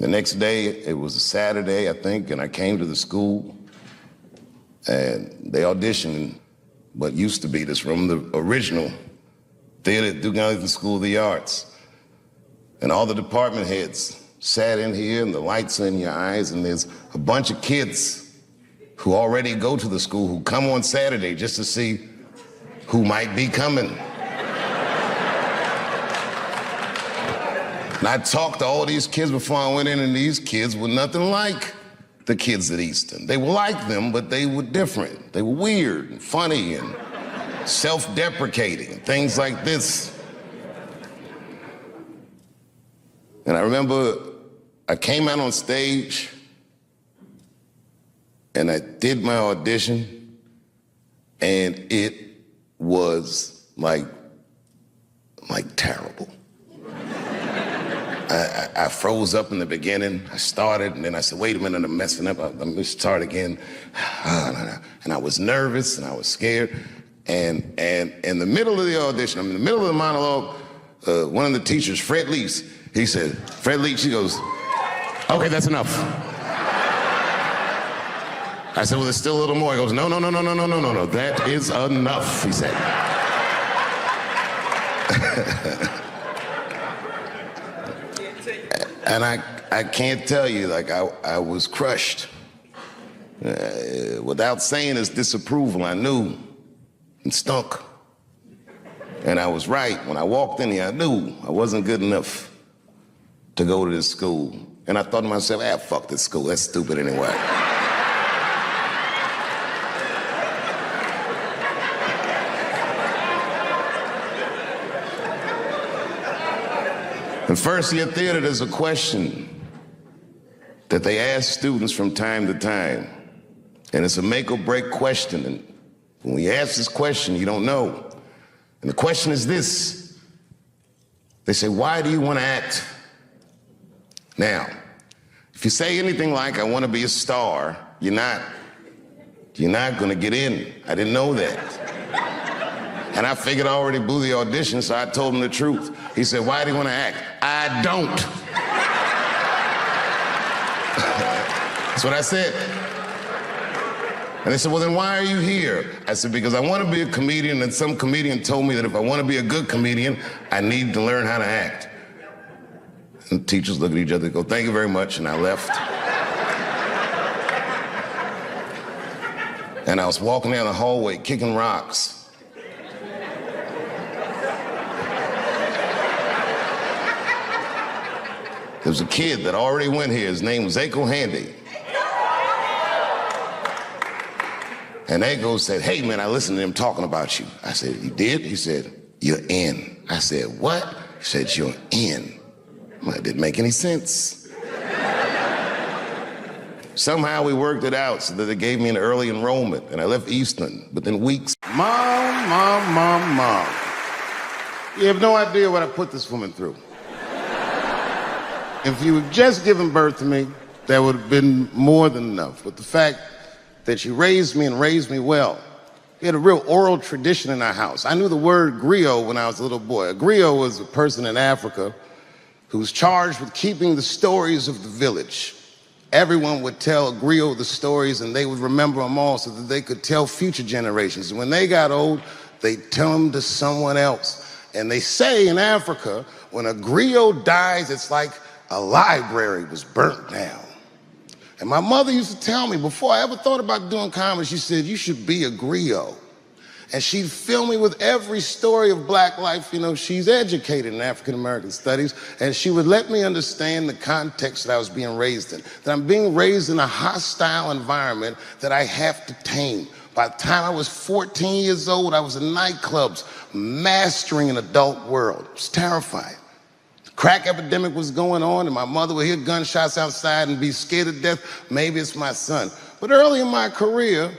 The next day, it was a Saturday, I think, and I came to the school, and they auditioned in what used to be this room, the original theater at Duke Ellington School of the Arts. And all the department heads sat in here, and the lights are in your eyes, and there's a bunch of kids who already go to the school who come on Saturday just to see who might be coming. And I talked to all these kids before I went in, and these kids were nothing like the kids at Easton. They were like them, but they were different. They were weird and funny and self-deprecating, things like this. And I remember I came out on stage and I did my audition, and it was like terrible. I froze up in the beginning. I started, and then I said, wait a minute, I'm messing up. Let me start again. And I was nervous, and I was scared. And in the middle of the audition, I'm in the middle of the monologue, one of the teachers, Fred Leach, he said, Fred Leach, he goes, okay, that's enough. I said, well, there's still a little more. He goes, no, that is enough, he said. And I can't tell you, like, I was crushed. Without saying his disapproval, I knew and stunk. And I was right. When I walked in here, I knew I wasn't good enough to go to this school. And I thought to myself, fuck this school, that's stupid anyway. In first year theater, there's a question that they ask students from time to time. And it's a make or break question. And when you ask this question, you don't know. And the question is this. They say, why do you want to act? Now, if you say anything like, I want to be a star, you're not going to get in. I didn't know that. And I figured I already blew the audition, so I told him the truth. He said, why do you want to act? I don't. That's what I said. And they said, well, then why are you here? I said, because I want to be a comedian, and some comedian told me that if I want to be a good comedian, I need to learn how to act. And the teachers look at each other and go, thank you very much, and I left. And I was walking down the hallway, kicking rocks. There was a kid that already went here. His name was Aiko Handy. And Aiko said, hey, man, I listened to him talking about you. I said, you did? He said, you're in. I said, what? He said, you're in. Well, it didn't make any sense. Somehow we worked it out so that they gave me an early enrollment, and I left Easton within weeks. Mom. You have no idea what I put this woman through. If you had just given birth to me, that would have been more than enough. But the fact that she raised me and raised me well, we had a real oral tradition in our house. I knew the word griot when I was a little boy. A griot was a person in Africa who was charged with keeping the stories of the village. Everyone would tell a griot the stories, and they would remember them all so that they could tell future generations. And when they got old, they'd tell them to someone else. And they say in Africa, when a griot dies, it's like a library was burnt down. And my mother used to tell me, before I ever thought about doing comedy, she said, you should be a griot. And she'd fill me with every story of black life. You know, she's educated in African American studies, and she would let me understand the context that I was being raised in. That I'm being raised in a hostile environment that I have to tame. By the time I was 14 years old, I was in nightclubs, mastering an adult world. It was terrifying. The crack epidemic was going on, and my mother would hear gunshots outside and be scared to death. Maybe it's my son. But early in my career,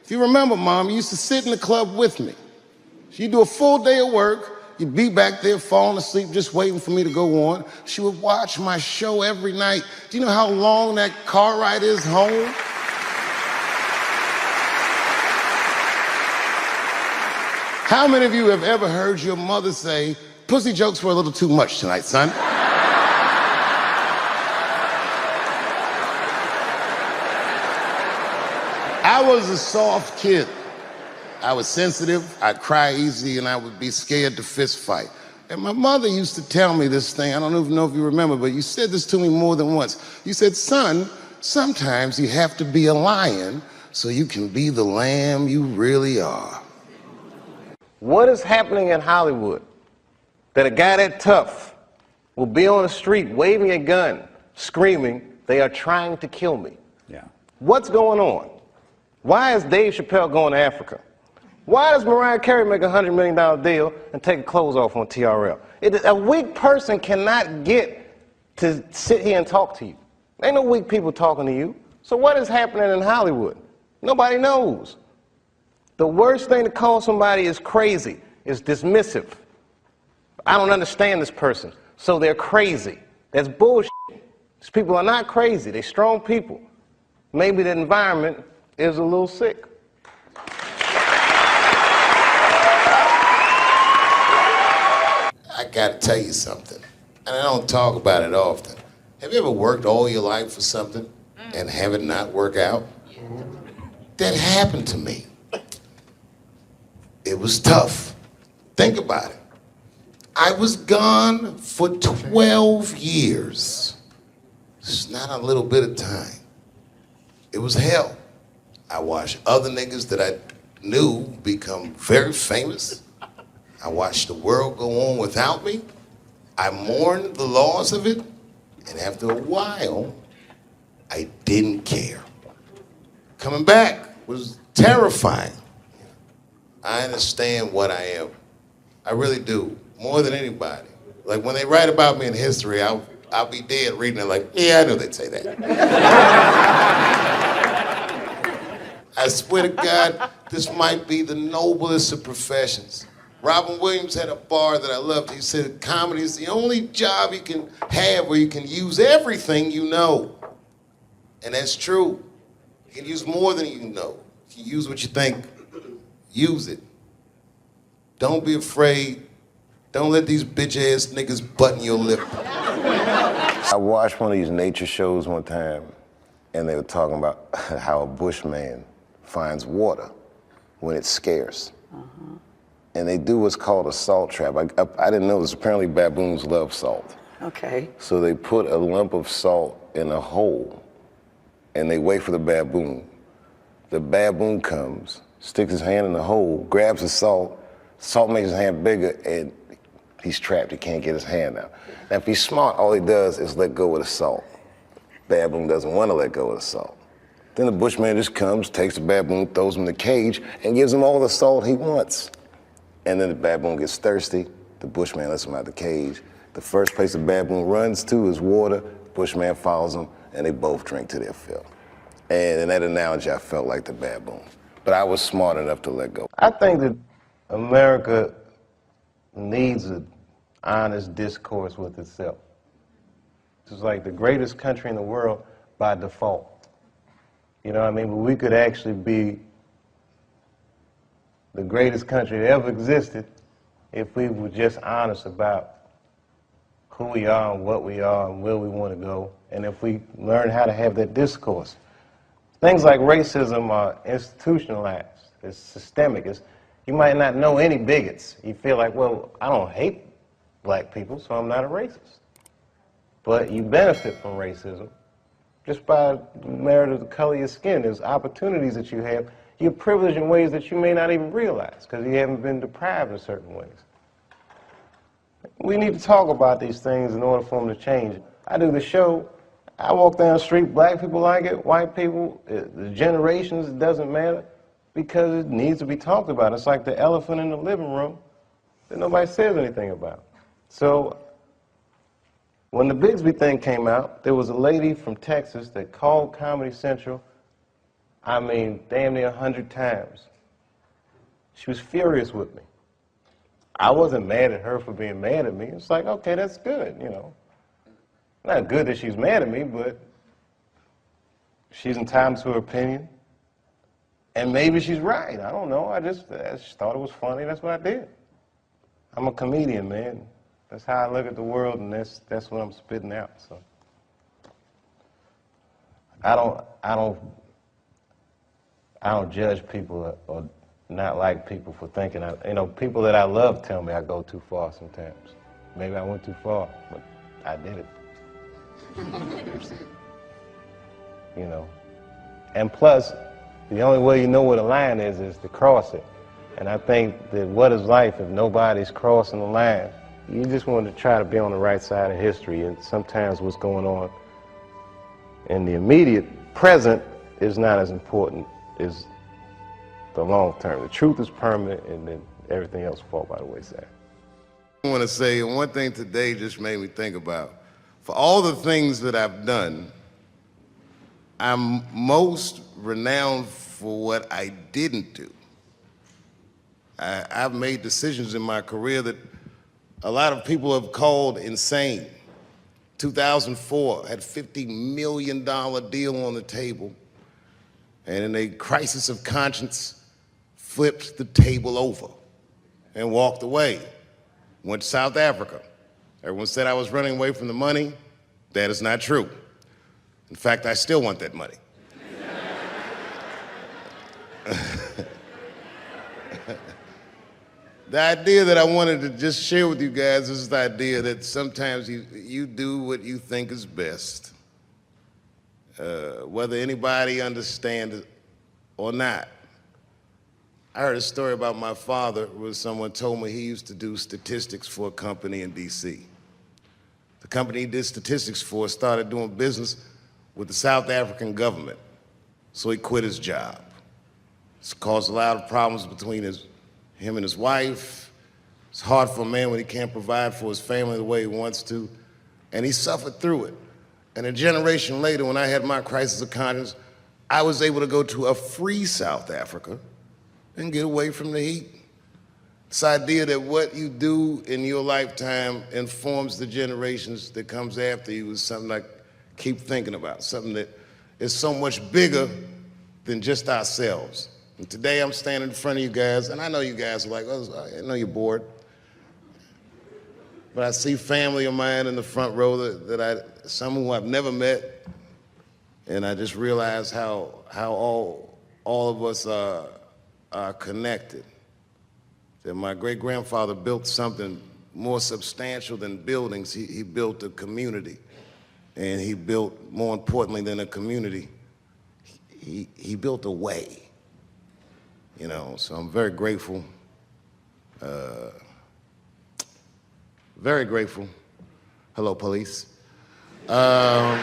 if you remember, Mom, you used to sit in the club with me. She'd do a full day of work. You'd be back there falling asleep, just waiting for me to go on. She would watch my show every night. Do you know how long that car ride is home? How many of you have ever heard your mother say, pussy jokes were a little too much tonight, son? I was a soft kid. I was sensitive, I'd cry easy, and I would be scared to fist fight. And my mother used to tell me this thing, I don't even know if you remember, but you said this to me more than once. You said, son, sometimes you have to be a lion so you can be the lamb you really are. What is happening in Hollywood that a guy that tough will be on the street waving a gun, screaming, they are trying to kill me? Yeah. What's going on? Why is Dave Chappelle going to Africa? Why does Mariah Carey make a $100 million deal and take her clothes off on TRL? A weak person cannot get to sit here and talk to you. Ain't no weak people talking to you. So what is happening in Hollywood? Nobody knows. The worst thing to call somebody is crazy, is dismissive. I don't understand this person, so they're crazy. That's bullshit. These people are not crazy. They're strong people. Maybe the environment is a little sick. I gotta tell you something, and I don't talk about it often. Have you ever worked all your life for something and have it not work out? That happened to me. It was tough. Think about it. I was gone for 12 years. It's not a little bit of time. It was hell. I watched other niggas that I knew become very famous. I watched the world go on without me. I mourned the loss of it, and after a while, I didn't care. Coming back was terrifying. I understand what I am. I really do, more than anybody. Like when they write about me in history, I'll be dead reading it like, yeah, I knew they'd say that. I swear to God, this might be the noblest of professions. Robin Williams had a bar that I loved. He said, comedy is the only job you can have where you can use everything you know. And that's true. You can use more than you know. You can use what you think. Use it. Don't be afraid. Don't let these bitch-ass niggas button your lip. I watched one of these nature shows one time, and they were talking about how a bushman finds water when it's scarce. And they do what's called a salt trap. I didn't know this. Apparently baboons love salt. Okay. So they put a lump of salt in a hole, and they wait for the baboon. The baboon comes, sticks his hand in the hole, grabs the salt makes his hand bigger, and he's trapped. He can't get his hand out. Now, if he's smart, all he does is let go of the salt. Baboon doesn't want to let go of the salt. Then the bushman just comes, takes the baboon, throws him in the cage, and gives him all the salt he wants. And then the baboon gets thirsty. The bushman lets him out of the cage. The first place the baboon runs to is water. The bushman follows him, and they both drink to their fill. And in that analogy, I felt like the baboon. But I was smart enough to let go. I think that America needs an honest discourse with itself. It's like the greatest country in the world by default. You know what I mean? But we could actually be the greatest country that ever existed if we were just honest about who we are and what we are and where we want to go, and if we learn how to have that discourse. Things like racism are institutionalized. It's systemic. You might not know any bigots. You feel like, well, I don't hate black people, so I'm not a racist. But you benefit from racism just by merit of the color of your skin. There's opportunities that you have. You're privileged in ways that you may not even realize because you haven't been deprived in certain ways. We need to talk about these things in order for them to change. I do the show. I walk down the street, black people like it, white people, the generations, it doesn't matter, because it needs to be talked about. It's like the elephant in the living room that nobody says anything about. So when the Bigsby thing came out, there was a lady from Texas that called Comedy Central, I mean, damn near 100 times. She was furious with me. I wasn't mad at her for being mad at me. It's like, okay, that's good, you know. Not good that she's mad at me, but she's entitled to her opinion. And maybe she's right. I don't know. I just thought it was funny. That's what I did. I'm a comedian, man. That's how I look at the world, and that's what I'm spitting out. So I don't judge people or not like people for thinking. People that I love tell me I go too far sometimes. Maybe I went too far, but I did it. You know. And plus, the only way you know where the line is to cross it. And I think that what is life if nobody's crossing the line? You just want to try to be on the right side of history, and sometimes what's going on in the immediate present is not as important as the long term. The truth is permanent, and then everything else falls by the wayside. I want to say one thing today just made me think about. For all the things that I've done, I'm most renowned for what I didn't do. I've made decisions in my career that a lot of people have called insane. 2004, had a $50 million deal on the table, and in a crisis of conscience, flipped the table over and walked away. Went to South Africa. Everyone said I was running away from the money. That is not true. In fact, I still want that money. The idea that I wanted to just share with you guys is the idea that sometimes you do what you think is best, whether anybody understands it or not. I heard a story about my father where someone told me he used to do statistics for a company in D.C. The company he did statistics for started doing business with the South African government, so he quit his job. It's caused a lot of problems between him and his wife. It's hard for a man when he can't provide for his family the way he wants to, and he suffered through it. And a generation later, when I had my crisis of conscience, I was able to go to a free South Africa and get away from the heat. This idea that what you do in your lifetime informs the generations that comes after you is something I keep thinking about, something that is so much bigger than just ourselves. And today I'm standing in front of you guys, and I know you guys are like, oh, I know you're bored. But I see family of mine in the front row some who I've never met, and I just realize how all of us are connected. That my great-grandfather built something more substantial than buildings. He built a community, and he built, more importantly than a community, he built a way. You know, so I'm very grateful. Very grateful. Hello, police. I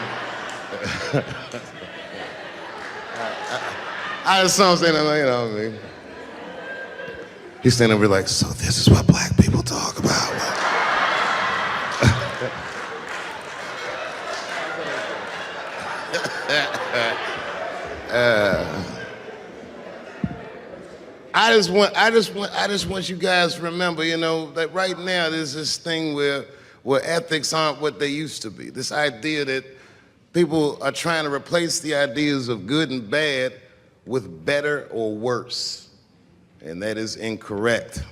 just saw him saying, you know what I mean? He's standing over like, so this is what black people talk about. I just want you guys to remember, you know, that right now there's this thing where ethics aren't what they used to be. This idea that people are trying to replace the ideas of good and bad with better or worse. And that is incorrect.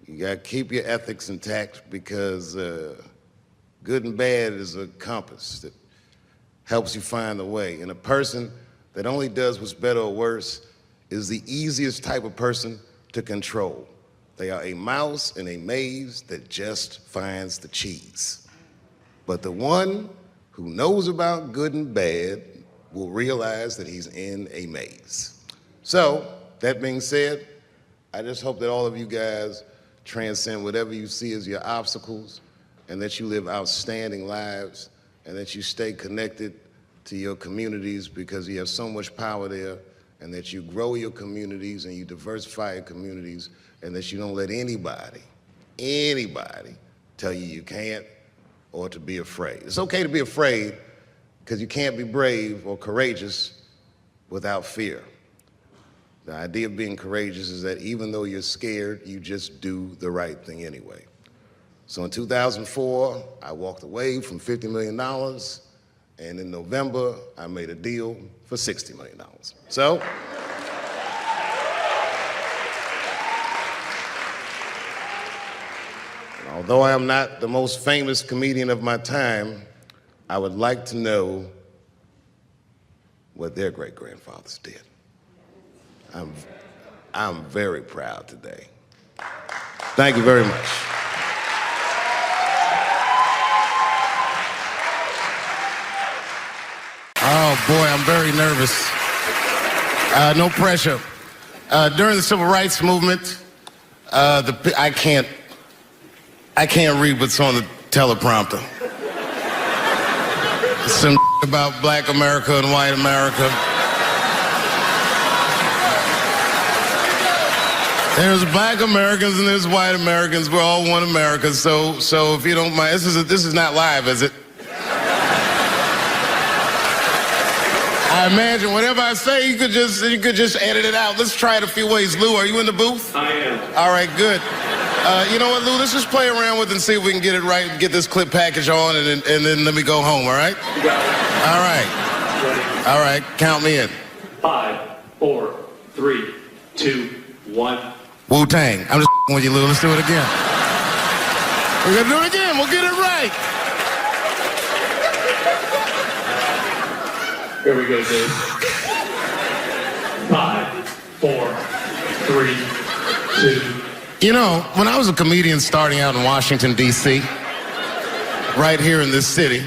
You gotta keep your ethics intact because good and bad is a compass that helps you find the way. And a person that only does what's better or worse is the easiest type of person to control. They are a mouse in a maze that just finds the cheese. But the one who knows about good and bad will realize that he's in a maze. So, that being said, I just hope that all of you guys transcend whatever you see as your obstacles, and that you live outstanding lives, and that you stay connected to your communities because you have so much power there, and that you grow your communities and you diversify your communities, and that you don't let anybody tell you you can't or to be afraid. It's okay to be afraid because you can't be brave or courageous without fear. The idea of being courageous is that even though you're scared, you just do the right thing anyway. So in 2004, I walked away from $50 million, and in November, I made a deal for $60 million. So, although I am not the most famous comedian of my time, I would like to know what their great-grandfathers did. I'm very proud today. Thank you very much. Oh boy, I'm very nervous. No pressure. During the Civil Rights Movement, I can't read what's on the teleprompter. Some about Black America and white America. There's Black Americans and there's white Americans. We're all one America. So if you don't mind, this is not live, is it? I imagine whatever I say, you could just edit it out. Let's try it a few ways. Lou, are you in the booth? I am. All right, good. You know what, Lou? Let's just play around with it and see if we can get it right and get this clip package on, and then let me go home. All right? You got it. All right. Ready. All right. Count me in. 5, 4, 3, 2, 1. Wu-Tang. I'm just with you, Lou. Let's do it again. We're gonna do it again. We'll get it right. Here we go, Dave. 5, 4, 3, 2. You know, when I was a comedian starting out in Washington, D.C., right here in this city,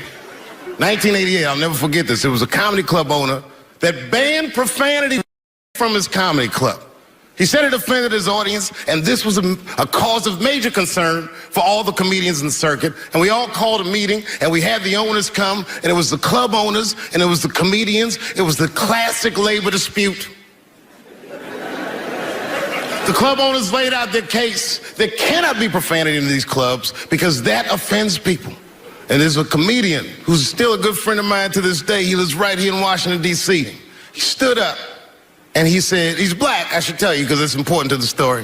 1988, I'll never forget this. It was a comedy club owner that banned profanity from his comedy club. He said it offended his audience, and this was a cause of major concern for all the comedians in the circuit. And we all called a meeting, and we had the owners come, and it was the club owners, and it was the comedians. It was the classic labor dispute. The club owners laid out their case. There cannot be profanity in these clubs because that offends people. And there's a comedian who's still a good friend of mine to this day. He lives right here in Washington, D.C. He stood up. And he said, he's black, I should tell you, because it's important to the story.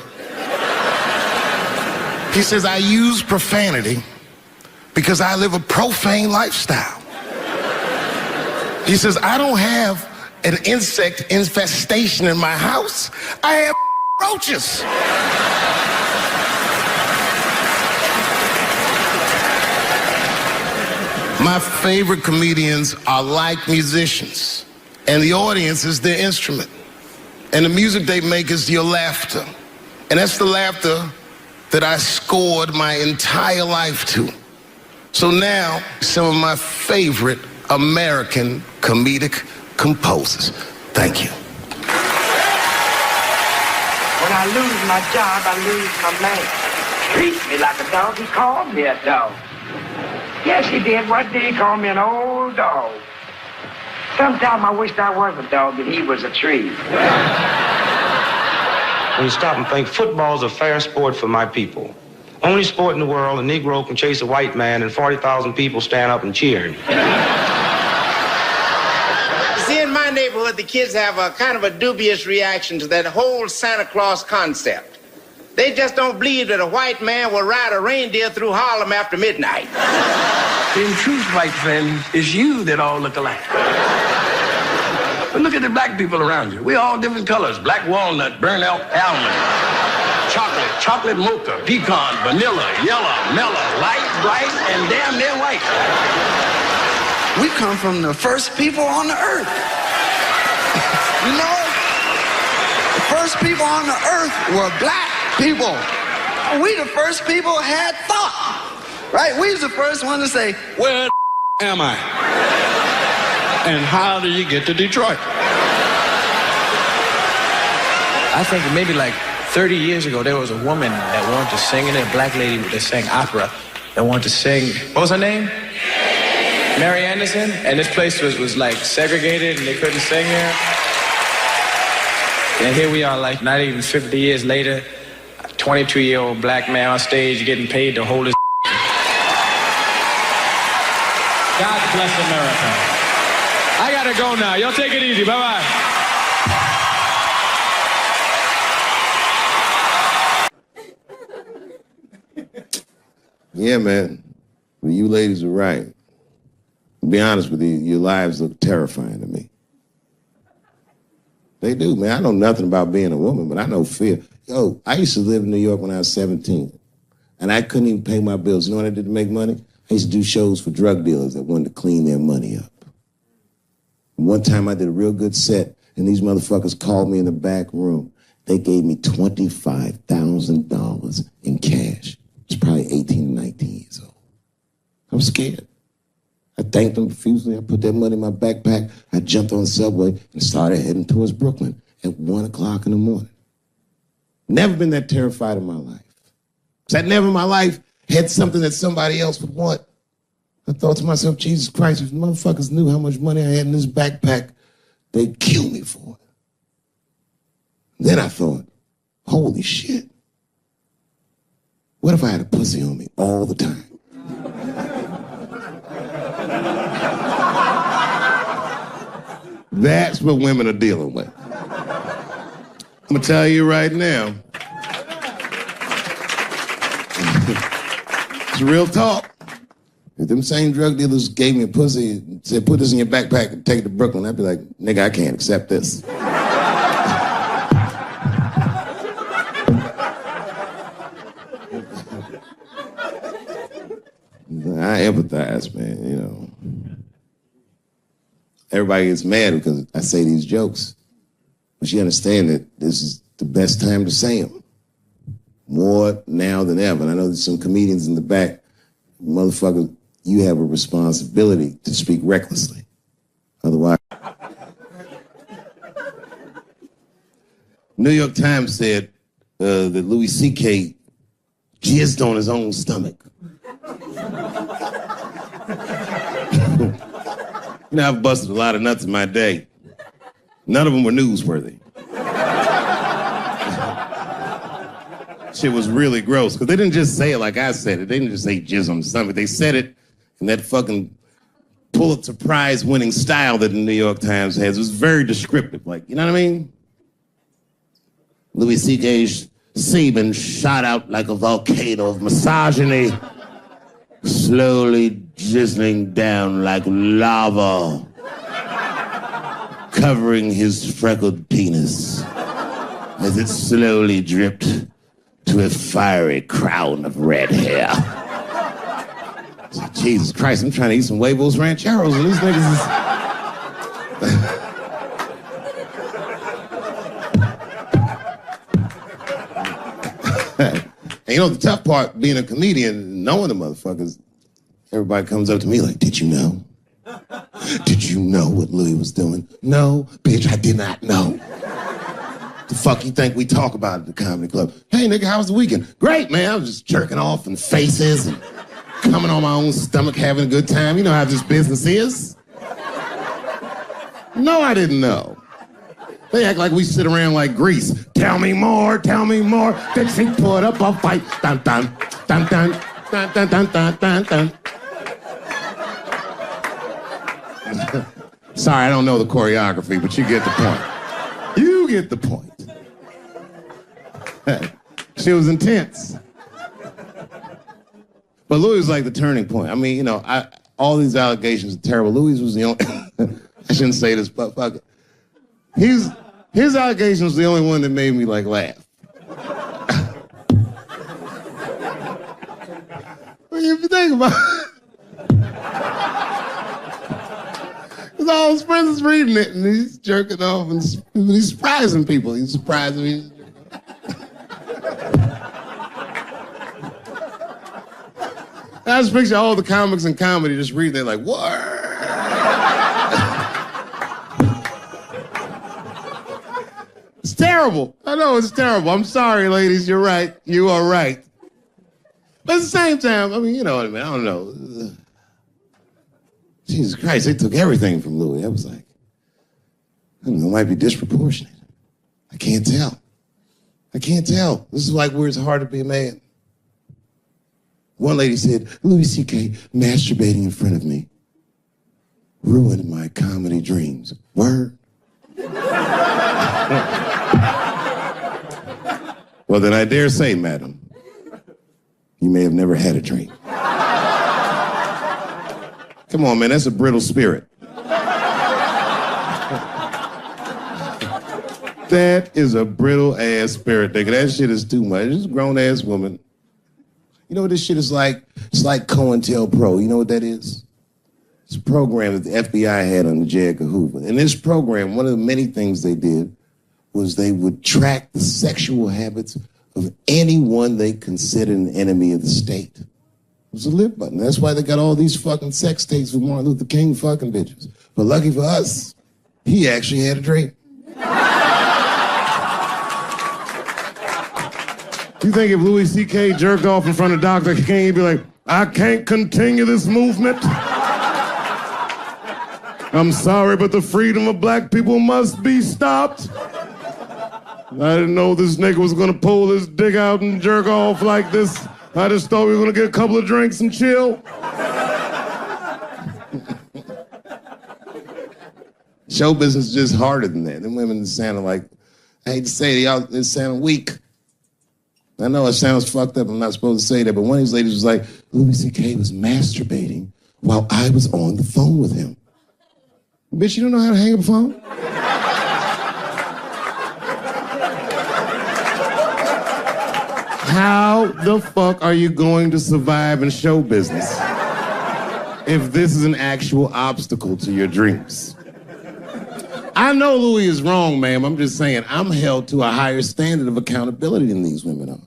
He says, I use profanity because I live a profane lifestyle. He says, I don't have an insect infestation in my house. I have roaches. My favorite comedians are like musicians, and the audience is their instrument. And the music they make is your laughter. And that's the laughter that I scored my entire life to. So now, some of my favorite American comedic composers. Thank you. When I lose my job, I lose my man. Treats me like a dog. He called me a dog. Yes, he did. One day he called me an old dog. Sometimes I wished I was a dog and he was a tree. When you stop and think, football's a fair sport for my people. Only sport in the world a Negro can chase a white man and 40,000 people stand up and cheer him. See, in my neighborhood, the kids have a kind of a dubious reaction to that whole Santa Claus concept. They just don't believe that a white man will ride a reindeer through Harlem after midnight. In truth, white friend, it's you that all look alike. But look at the black people around you. We're all different colors. Black walnut, burnt almond, chocolate mocha, pecan, vanilla, yellow, mellow, light, bright, and damn near white. We come from the first people on the earth. You know? The first people on the earth were black people. We the first people had thought, right? We was the first one to say, where the am I? And how do you get to Detroit? I think maybe like 30 years ago, there was a woman that wanted to sing, and a black lady that sang opera that wanted to sing. What was her name? Mary Anderson. And this place was like segregated, and they couldn't sing here. And here we are, like not even 50 years later, a 22-year-old black man on stage getting paid to hold his. God bless America. I gotta go now. Y'all take it easy. Bye-bye. Yeah, man. Well, you ladies are right. To be honest with you, your lives look terrifying to me. They do, man. I know nothing about being a woman, but I know fear. Yo, I used to live in New York when I was 17, and I couldn't even pay my bills. You know what I did to make money? I used to do shows for drug dealers that wanted to clean their money up. And one time I did a real good set, and these motherfuckers called me in the back room. They gave me $25,000 in cash. I was probably 18, 19 years old. I was scared. I thanked them profusely. I put that money in my backpack. I jumped on the subway and started heading towards Brooklyn at 1 o'clock in the morning. Never been that terrified in my life. Because I never in my life had something that somebody else would want. I thought to myself, Jesus Christ, if motherfuckers knew how much money I had in this backpack, they'd kill me for it. Then I thought, holy shit. What if I had a pussy on me all the time? That's what women are dealing with. I'm gonna tell you right now. It's real talk. If them same drug dealers gave me a pussy and said, put this in your backpack and take it to Brooklyn, I'd be like, nigga, I can't accept this. I empathize, man, you know. Everybody gets mad because I say these jokes. But you understand that this is the best time to say them. More now than ever. And I know there's some comedians in the back. Motherfucker, you have a responsibility to speak recklessly. Otherwise. New York Times said that Louis C.K. jizzed on his own stomach. You know, I've busted a lot of nuts in my day. None of them were newsworthy. Shit was really gross, because they didn't just say it like I said it. They didn't just say jizz on the stomach. They said it in that fucking Pulitzer Prize winning style that the New York Times has. It was very descriptive, like, you know what I mean? Louis C.K.'s semen shot out like a volcano of misogyny, slowly drizzling down like lava, covering his freckled penis as it slowly dripped to a fiery crown of red hair. Jesus Christ, I'm trying to eat some huevos rancheros and these niggas is... And you know the tough part, being a comedian, knowing the motherfuckers, everybody comes up to me like, did you know? Did you know what Louis was doing? No, bitch, I did not know. The fuck you think we talk about at the comedy club? Hey, nigga, how was the weekend? Great, man. I was just jerking off in faces and coming on my own stomach, having a good time. You know how this business is. No, I didn't know. They act like we sit around like Grease. Tell me more, tell me more. Dixie put up a fight. Dun, dun, dun, dun, dun, dun, dun, dun, dun, dun. Sorry, I don't know the choreography, but you get the point. You get the point. She was intense. But Louis was like the turning point. I mean, you know, all these allegations are terrible. Louis was the only... I shouldn't say this, but fuck it. His allegation was the only one that made me, like, laugh. Well, if you think about it, it's all all his friends is reading it, and he's jerking off, and he's surprising people. He's surprising me. I just picture all the comics and comedy just reading it like, what? It's terrible. I know it's terrible. I'm sorry, ladies. You're right. You are right. But at the same time, I mean, you know what I mean? I don't know. Jesus Christ, they took everything from Louis. I was like, I don't know, it might be disproportionate. I can't tell. I can't tell. This is like where it's hard to be a man. One lady said, Louis C.K. masturbating in front of me ruined my comedy dreams. Word? Well, then I dare say, madam, you may have never had a dream. Come on, man, that's a brittle spirit. That is a brittle-ass spirit, nigga. That shit is too much. This is a grown-ass woman. You know what this shit is like? It's like COINTELPRO. You know what that is? It's a program that the FBI had under J. Edgar Hoover. In this program, one of the many things they did was they would track the sexual habits of anyone they considered an enemy of the state. It was a live button. That's why they got all these fucking sex tapes with Martin Luther King fucking bitches. But lucky for us, he actually had a dream. You think if Louis C.K. jerked off in front of Dr. King, he'd be like, I can't continue this movement. I'm sorry, but the freedom of black people must be stopped. I didn't know this nigga was gonna pull his dick out and jerk off like this. I just thought we were gonna get a couple of drinks and chill. Show business is just harder than that. Them women sounding like, I hate to say it, y'all, they sound weak. I know it sounds fucked up, I'm not supposed to say that, but one of these ladies was like, Louis C.K. was masturbating while I was on the phone with him. Bitch, you don't know how to hang up a phone? How the fuck are you going to survive in show business if this is an actual obstacle to your dreams? I know Louis is wrong, ma'am. I'm just saying I'm held to a higher standard of accountability than these women are.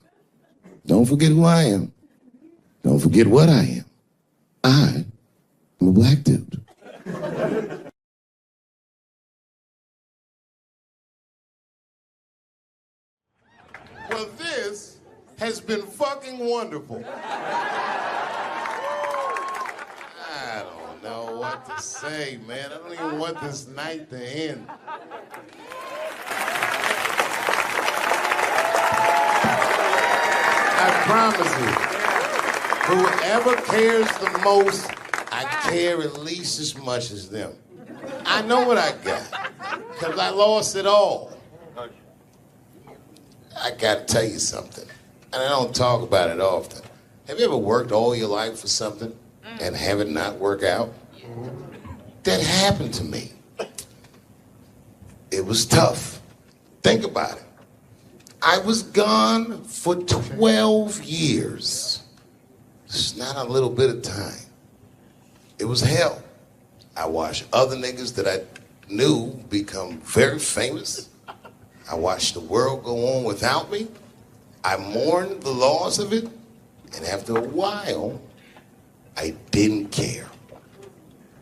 Don't forget who I am. Don't forget what I am. I am a black dude. Well, this has been fucking wonderful. I don't know what to say, man. I don't even want this night to end. I promise you, whoever cares the most, I care at least as much as them. I know what I got, because I lost it all. I gotta tell you something, and I don't talk about it often. Have you ever worked all your life for something and have it not work out? That happened to me. It was tough. Think about it. I was gone for 12 years. It's not a little bit of time. It was hell. I watched other niggas that I knew become very famous. I watched the world go on without me. I mourned the loss of it. And after a while, I didn't care.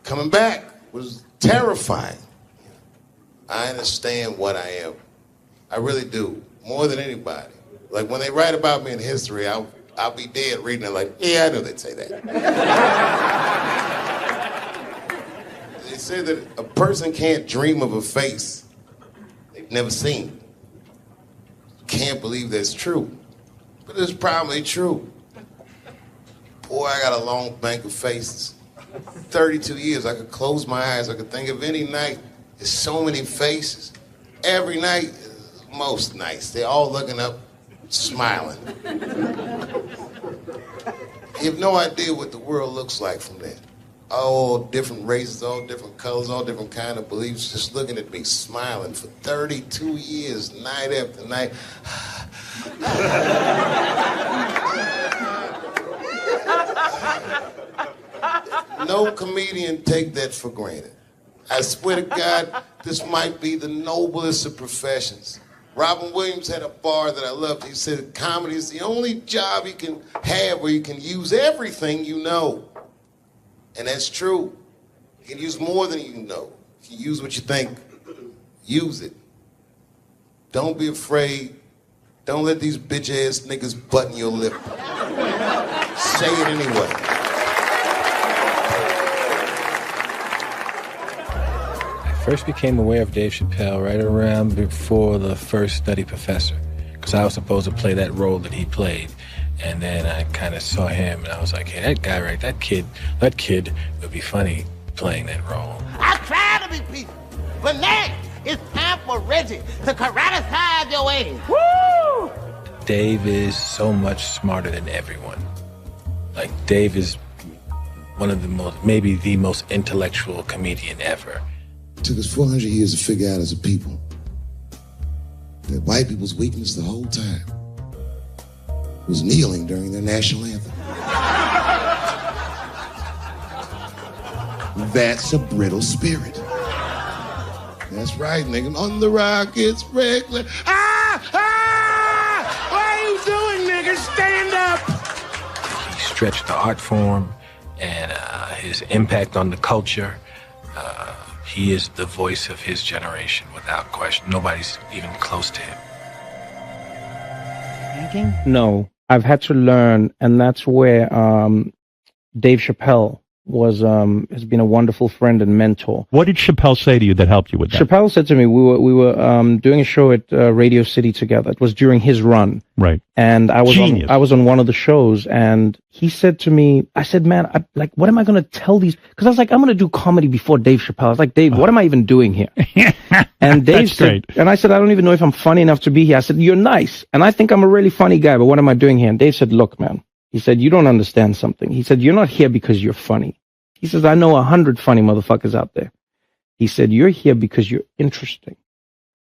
Coming back was terrifying. I understand what I am. I really do. More than anybody. Like when they write about me in history, I'll be dead reading it like, yeah, I know they'd say that. They say that a person can't dream of a face they've never seen. Can't believe that's true. But it's probably true. Boy, I got a long bank of faces. 32 years, I could close my eyes, I could think of any night. There's so many faces. Every night, most nights, they're all looking up, smiling. You have no idea what the world looks like from there. All different races, all different colors, all different kind of beliefs, just looking at me, smiling for 32 years, night after night. No comedian take that for granted. I swear to God, this might be the noblest of professions. Robin Williams had a bar that I loved. He said comedy is the only job you can have where you can use everything you know. And that's true. You can use more than you know. If you use what you think, use it. Don't be afraid. Don't let these bitch-ass niggas button your lip. Say it anyway. I first became aware of Dave Chappelle right around before the first Nutty Professor, because I was supposed to play that role that he played. And then I kind of saw him, and I was like, hey, that guy, right, that kid would be funny playing that role. I try to be peaceful, but next it's time for Reggie to karate-size your ass. Woo! Dave is so much smarter than everyone. Like, Dave is one of the most, maybe the most intellectual comedian ever. It took us 400 years to figure out as a people that white people's weakness the whole time was kneeling during their national anthem. That's a brittle spirit. That's right, nigga. On the rockets, regular. What are you doing, nigga? Stand up! He stretched the art form and his impact on the culture. He is the voice of his generation, without question. Nobody's even close to him. No, I've had to learn, and that's where Dave Chappelle has been a wonderful friend and mentor. What did Chappelle say to you that helped you with that? Chappelle said to me, we were doing a show at Radio City together. It was during his run. Right. And I was Genius. I was on one of the shows, and he said to me, I said, man, what am I going to tell these? Because I was like, I'm going to do comedy before Dave Chappelle. I was like, Dave, what am I even doing here? And Dave said, and I said, I don't even know if I'm funny enough to be here. I said, you're nice, and I think I'm a really funny guy, but what am I doing here? And Dave said, look, man. He said, you don't understand something. He said, you're not here because you're funny. He says, I know 100 funny motherfuckers out there. He said, you're here because you're interesting.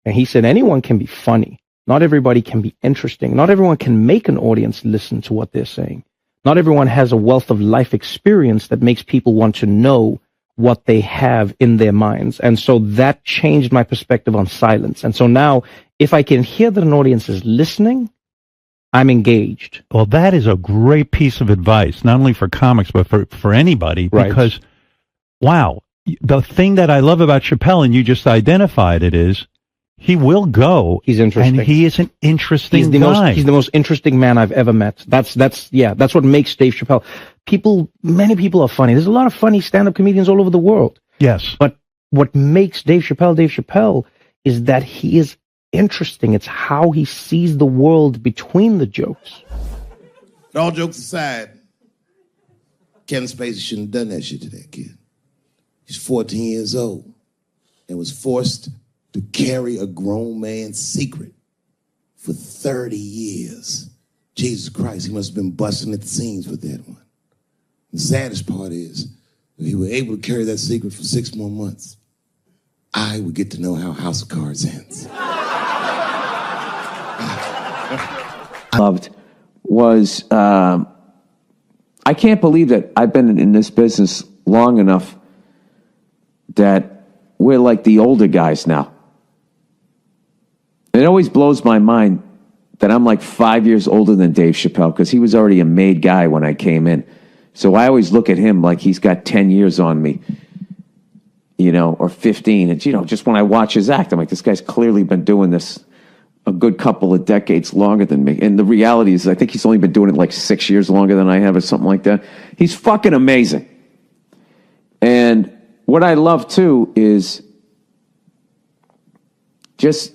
And he said, anyone can be funny. Not everybody can be interesting. Not everyone can make an audience listen to what they're saying. Not everyone has a wealth of life experience that makes people want to know what they have in their minds. And so that changed my perspective on silence. And so now, if I can hear that an audience is listening, I'm engaged. Well, that is a great piece of advice, not only for comics, but for anybody. Right. Because, wow, the thing that I love about Chappelle, and you just identified it, is he will go. He's interesting. And he is an interesting guy. He's the most interesting man I've ever met. That's what makes Dave Chappelle. Many people are funny. There's a lot of funny stand-up comedians all over the world. Yes. But what makes Dave Chappelle is that he is interesting. It's how he sees the world between the jokes. But all jokes aside, Kevin Spacey shouldn't have done that shit to that kid. He's 14 years old and was forced to carry a grown man's secret for 30 years. Jesus Christ, he must have been busting at the seams with that one. The saddest part is that he was able to carry that secret for 6 more months. I would get to know how House of Cards ends. Loved was, I can't believe that I've been in this business long enough that we're like the older guys now. It always blows my mind that I'm like 5 years older than Dave Chappelle, because he was already a made guy when I came in. So I always look at him like he's got 10 years on me, or 15. And, just when I watch his act, I'm like, this guy's clearly been doing this a good couple of decades longer than me. And the reality is, I think he's only been doing it like 6 years longer than I have or something like that. He's fucking amazing. And what I love too is just,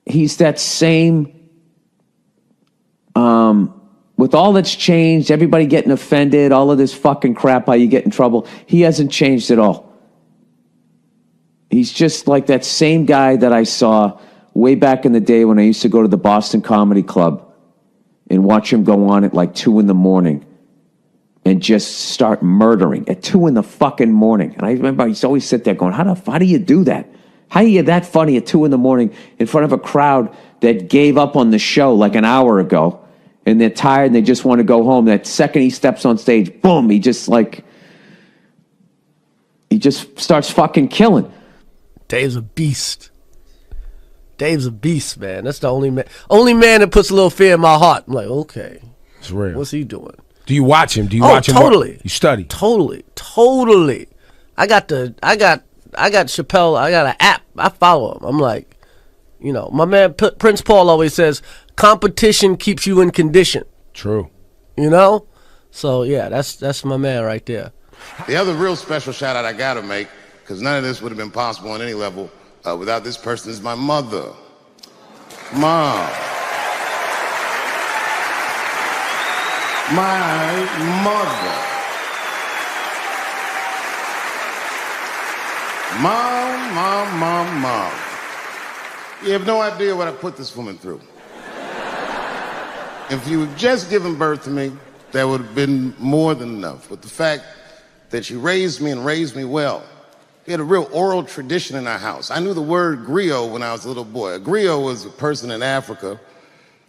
he's that same, with all that's changed, everybody getting offended, all of this fucking crap, how you get in trouble, he hasn't changed at all. He's just like that same guy that I saw way back in the day when I used to go to the Boston Comedy Club and watch him go on at like 2 a.m. and just start murdering at 2 a.m. And I remember I used to always sit there going, how do you do that? How are you that funny at 2 a.m. in front of a crowd that gave up on the show like an hour ago, and they're tired and they just want to go home? That second he steps on stage, boom, he just like, he just starts fucking killing. Dave's a beast. Dave's a beast, man. That's the only man that puts a little fear in my heart. I'm like, okay, it's real. What's he doing? Do you watch him? Do you watch him? Totally. You study? Totally. I got Chappelle. I got an app. I follow him. I'm like, you know, my man Prince Paul always says, competition keeps you in condition. True. You know? So yeah, that's my man right there. The other real special shout out I gotta make, because none of this would have been possible on any level without this person, is my mother. Mom. My mother. Mom. You have no idea what I put this woman through. If you had just given birth to me, that would have been more than enough. But the fact that she raised me and raised me well, we had a real oral tradition in our house. I knew the word griot when I was a little boy. A griot was a person in Africa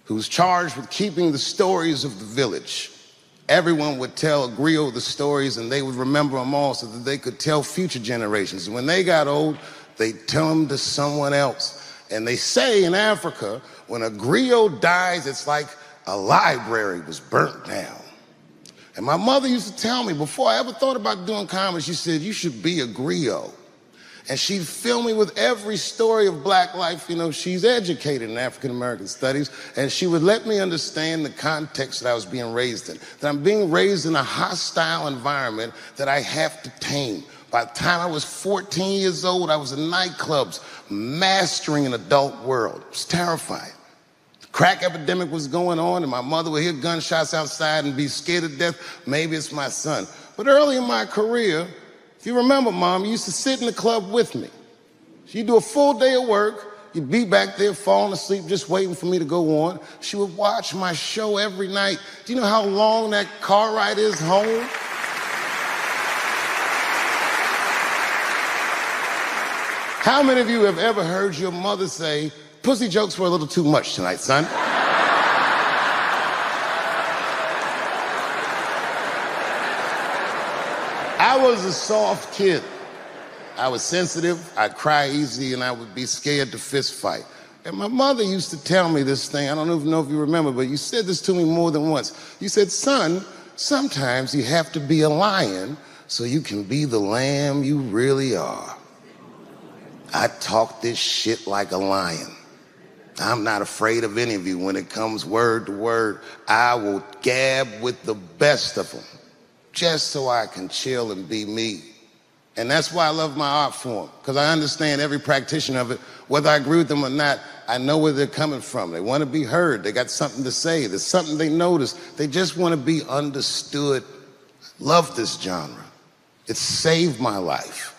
who was charged with keeping the stories of the village. Everyone would tell a griot the stories, and they would remember them all so that they could tell future generations. And when they got old, they'd tell them to someone else. And they say in Africa, when a griot dies, it's like a library was burnt down. And my mother used to tell me, before I ever thought about doing comedy, she said, you should be a griot. And she'd fill me with every story of black life. You know, she's educated in African American studies, and she would let me understand the context that I was being raised in. That I'm being raised in a hostile environment that I have to tame. By the time I was 14 years old, I was in nightclubs, mastering an adult world. It was terrifying. The crack epidemic was going on, and my mother would hear gunshots outside and be scared to death. Maybe it's my son. But early in my career, if you remember, Mom, you used to sit in the club with me. She'd do a full day of work. You'd be back there falling asleep, just waiting for me to go on. She would watch my show every night. Do you know how long that car ride is home? How many of you have ever heard your mother say, pussy jokes were a little too much tonight, son? I was a soft kid. I was sensitive, I'd cry easy, and I would be scared to fist fight. And my mother used to tell me this thing, I don't even know if you remember, but you said this to me more than once. You said, son, sometimes you have to be a lion so you can be the lamb you really are. I talk this shit like a lion. I'm not afraid of any of you. When it comes word to word, I will gab with the best of them, just so I can chill and be me. And that's why I love my art form, because I understand every practitioner of it. Whether I agree with them or not, I know where they're coming from. They want to be heard. They got something to say. There's something they notice. They just want to be understood. Love this genre. It saved my life.